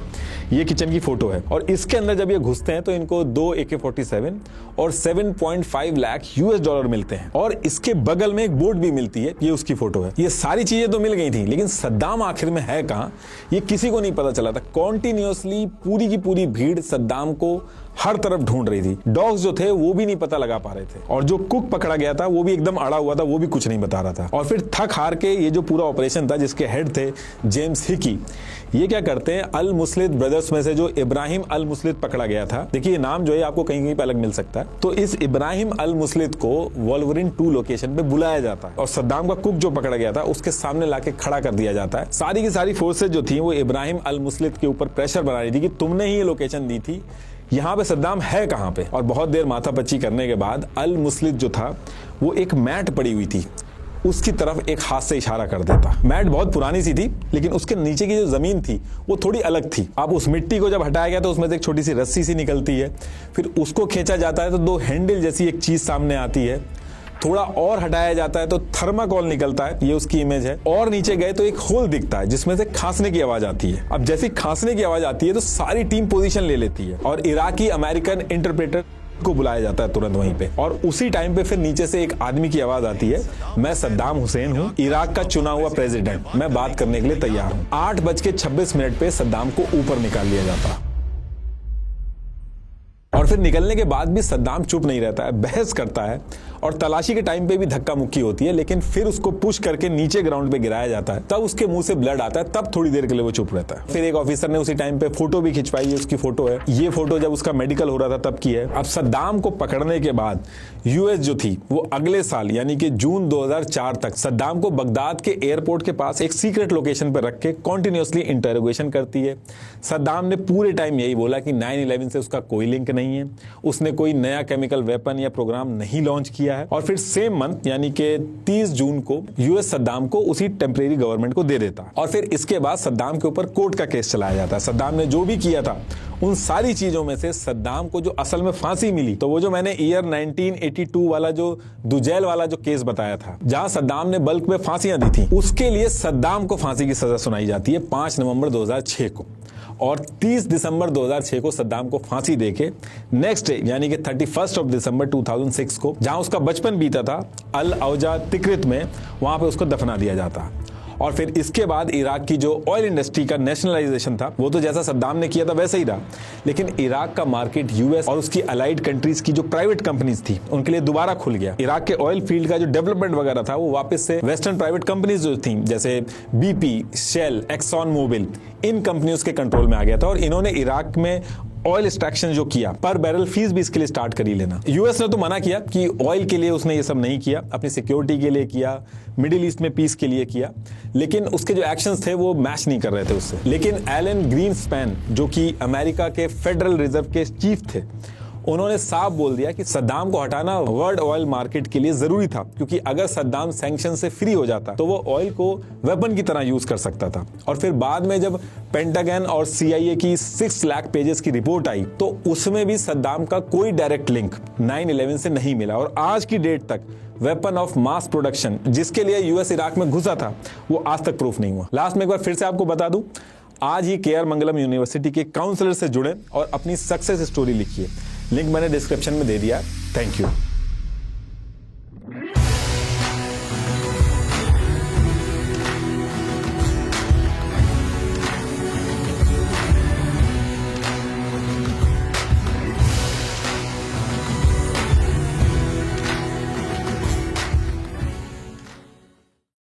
ये किचन की फोटो है और इसके अंदर जब ये घुसते हैं तो इनको 2 AK-47 और 7.5 लाख यूएस डॉलर मिलते हैं। और इसके बगल में एक बोट भी मिलती है, ये उसकी फोटो है। ये सारी चीजें तो मिल गई थी लेकिन सद्दाम आखिर में है कहां ये किसी को नहीं पता चला था। कॉन्टिन्यूअसली पूरी की पूरी भीड़ सद्दाम को हर तरफ ढूंढ रही थी। डॉग्स जो थे वो भी नहीं पता लगा पा रहे थे और जो कुक पकड़ा गया था वो भी एकदम अड़ा हुआ था, वो भी कुछ नहीं बता रहा था। और फिर थक हार के ये जो पूरा ऑपरेशन था जिसके हेड थे जेम्स हिकी, ये क्या करते हैं अल मुसल्लिद ब्रदर्स में से जो इब्राहिम अल मुसल्लिद पकड़ा गया था, देखिए नाम जो है आपको कहीं कहीं पे अलग मिल सकता है, तो इस इब्राहिम अल मुसल्लिद को वोल्वरिन 2 लोकेशन पे बुलाया जाता है और सद्दाम का कुक जो पकड़ा गया था उसके सामने लाके खड़ा कर दिया जाता है। सारी की सारी फोर्सेज जो थी वो इब्राहिम अल मुसल्लिद के ऊपर प्रेशर बना रही थी कि तुमने ही ये लोकेशन दी थी, यहाँ पे सद्दाम है कहां पे। और बहुत देर माथापच्ची करने के बाद अल मुसल्लिद जो था वो एक मैट पड़ी हुई थी उसकी तरफ एक हाथ से इशारा कर देता। मैट बहुत पुरानी सी थी लेकिन उसके नीचे की जो जमीन थी वो थोड़ी अलग थी। अब उस मिट्टी को जब हटाया गया तो उसमें से एक छोटी सी रस्सी सी निकलती है, फिर उसको खींचा जाता है तो 2 हैंडल जैसी एक चीज सामने आती है। थोड़ा और हटाया जाता है तो थर्माकोल निकलता है, ये उसकी इमेज है। और नीचे गए तो एक होल दिखता है जिसमें से खांसने की आवाज आती है। अब जैसे खांसने की आवाज आती है तो सारी टीम पोजीशन ले लेती है और इराकी अमेरिकन इंटरप्रेटर को बुलाया जाता है तुरंत वहीं पे। और उसी टाइम पे फिर नीचे से एक आदमी की आवाज आती है, मैं सद्दाम हुसैन हूं, इराक का चुना हुआ प्रेसिडेंट, मैं बात करने के लिए तैयार हूं। 8:26 पे सद्दाम को ऊपर निकाल लिया जाता और फिर निकलने के बाद भी सद्दाम चुप नहीं रहता है, बहस करता है और तलाशी के टाइम पे भी धक्का मुक्की होती है, लेकिन फिर उसको पुश करके नीचे ग्राउंड पे गिराया जाता है। तब उसके मुंह से ब्लड आता है, तब थोड़ी देर के लिए वो चुप रहता है। फिर एक ऑफिसर ने उसी टाइम पे फोटो भी खिंचवाई है, उसकी फोटो है। ये फोटो जब उसका मेडिकल हो रहा था तब की है। अब सद्दाम को पकड़ने के बाद यूएस जो थी वो अगले साल यानी कि जून 2004 तक सद्दाम को बगदाद के एयरपोर्ट के पास एक सीक्रेट लोकेशन पर रख के कॉन्टिन्यूअसली इंटरोगेशन करती है। सद्दाम ने पूरे टाइम यही बोला कि 9/11 से उसका कोई लिंक नहीं है, है, उसने कोई नया केमिकल वेपन या प्रोग्राम नहीं लॉन्च किया है। और फिर सेम मंथ यानी कि 30 जून को यूएस सद्दाम को उसी टेम्परेरी गवर्नमेंट को दे देता है। और फिर इसके बाद सद्दाम के ऊपर कोर्ट का केस चलाया जाता है। सद्दाम ने जो भी किया था उन सारी चीजों में से सद्दाम को जो असल में फांसी मिली, तो वो जो मैंने ईयर 1982 वाला जो दुजैल वाला जो केस बताया था, जहां सद्दाम ने बल्क में फांसियां दी थी, उसके लिए सद्दाम को फांसी की सजा सुनाई जाती है 5 नवंबर 2006 को। और 30 दिसंबर 2006 को सद्दाम को फांसी देके नेक्स्ट डे यानी कि 31 ऑफ दिसंबर 2006 को, जहां उसका बचपन बीता था अल औजा तिक्रित में, वहां पे उसको दफना दिया जाता। और फिर इसके बाद इराक की जो ऑयल इंडस्ट्री का नेशनलाइजेशन था, वो तो जैसा सद्दाम ने किया था वैसे ही रहा, लेकिन इराक का मार्केट यूएस और उसकी अलाइड कंट्रीज की जो प्राइवेट कंपनीज थी उनके लिए दोबारा खुल गया। इराक के ऑयल फील्ड का जो डेवलपमेंट वगैरह था वो वापस से वेस्टर्न प्राइवेट कंपनीज जो थी, जैसे बीपी, शेल, एक्सॉन मोबिल, इन कंपनियों के कंट्रोल में आ गया था। और इन्होंने इराक में ऑयल एक्सट्रैक्शन जो किया, पर बैरल फीस भी इसके लिए स्टार्ट कर ही लेना। यूएस ने तो मना किया कि ऑयल के लिए उसने ये सब नहीं किया, अपनी सिक्योरिटी के लिए किया, मिडिल ईस्ट में पीस के लिए किया, लेकिन उसके जो एक्शंस थे वो मैच नहीं कर रहे थे उससे। लेकिन एलन ग्रीनस्पैन जो कि अमेरिका के फेडरल रिजर्व के चीफ थे, उन्होंने साफ बोल दिया कि सद्दाम को हटाना वर्ल्ड ऑयल मार्केट के लिए जरूरी था, क्योंकि अगर सद्दाम सैंक्शन से फ्री हो जाता तो वो ऑयल को वेपन की तरह यूज कर सकता था। और फिर बाद में जब पेंटागन और CIA की 6 लाख पेजेस की रिपोर्ट आई, तो उसमें भी सद्दाम का कोई डायरेक्ट लिंक 9/11 से नहीं मिला। और आज की डेट तक वेपन ऑफ मास प्रोडक्शन जिसके लिए यूएस इराक में घुसा था, वो आज तक प्रूफ नहीं हुआ। लास्ट में एक बार फिर से आपको बता दूं, आज ही KR मंगलम यूनिवर्सिटी के काउंसलर से जुड़े और अपनी सक्सेस स्टोरी लिखिए। लिंक मैंने डिस्क्रिप्शन में दे दिया। Thank you.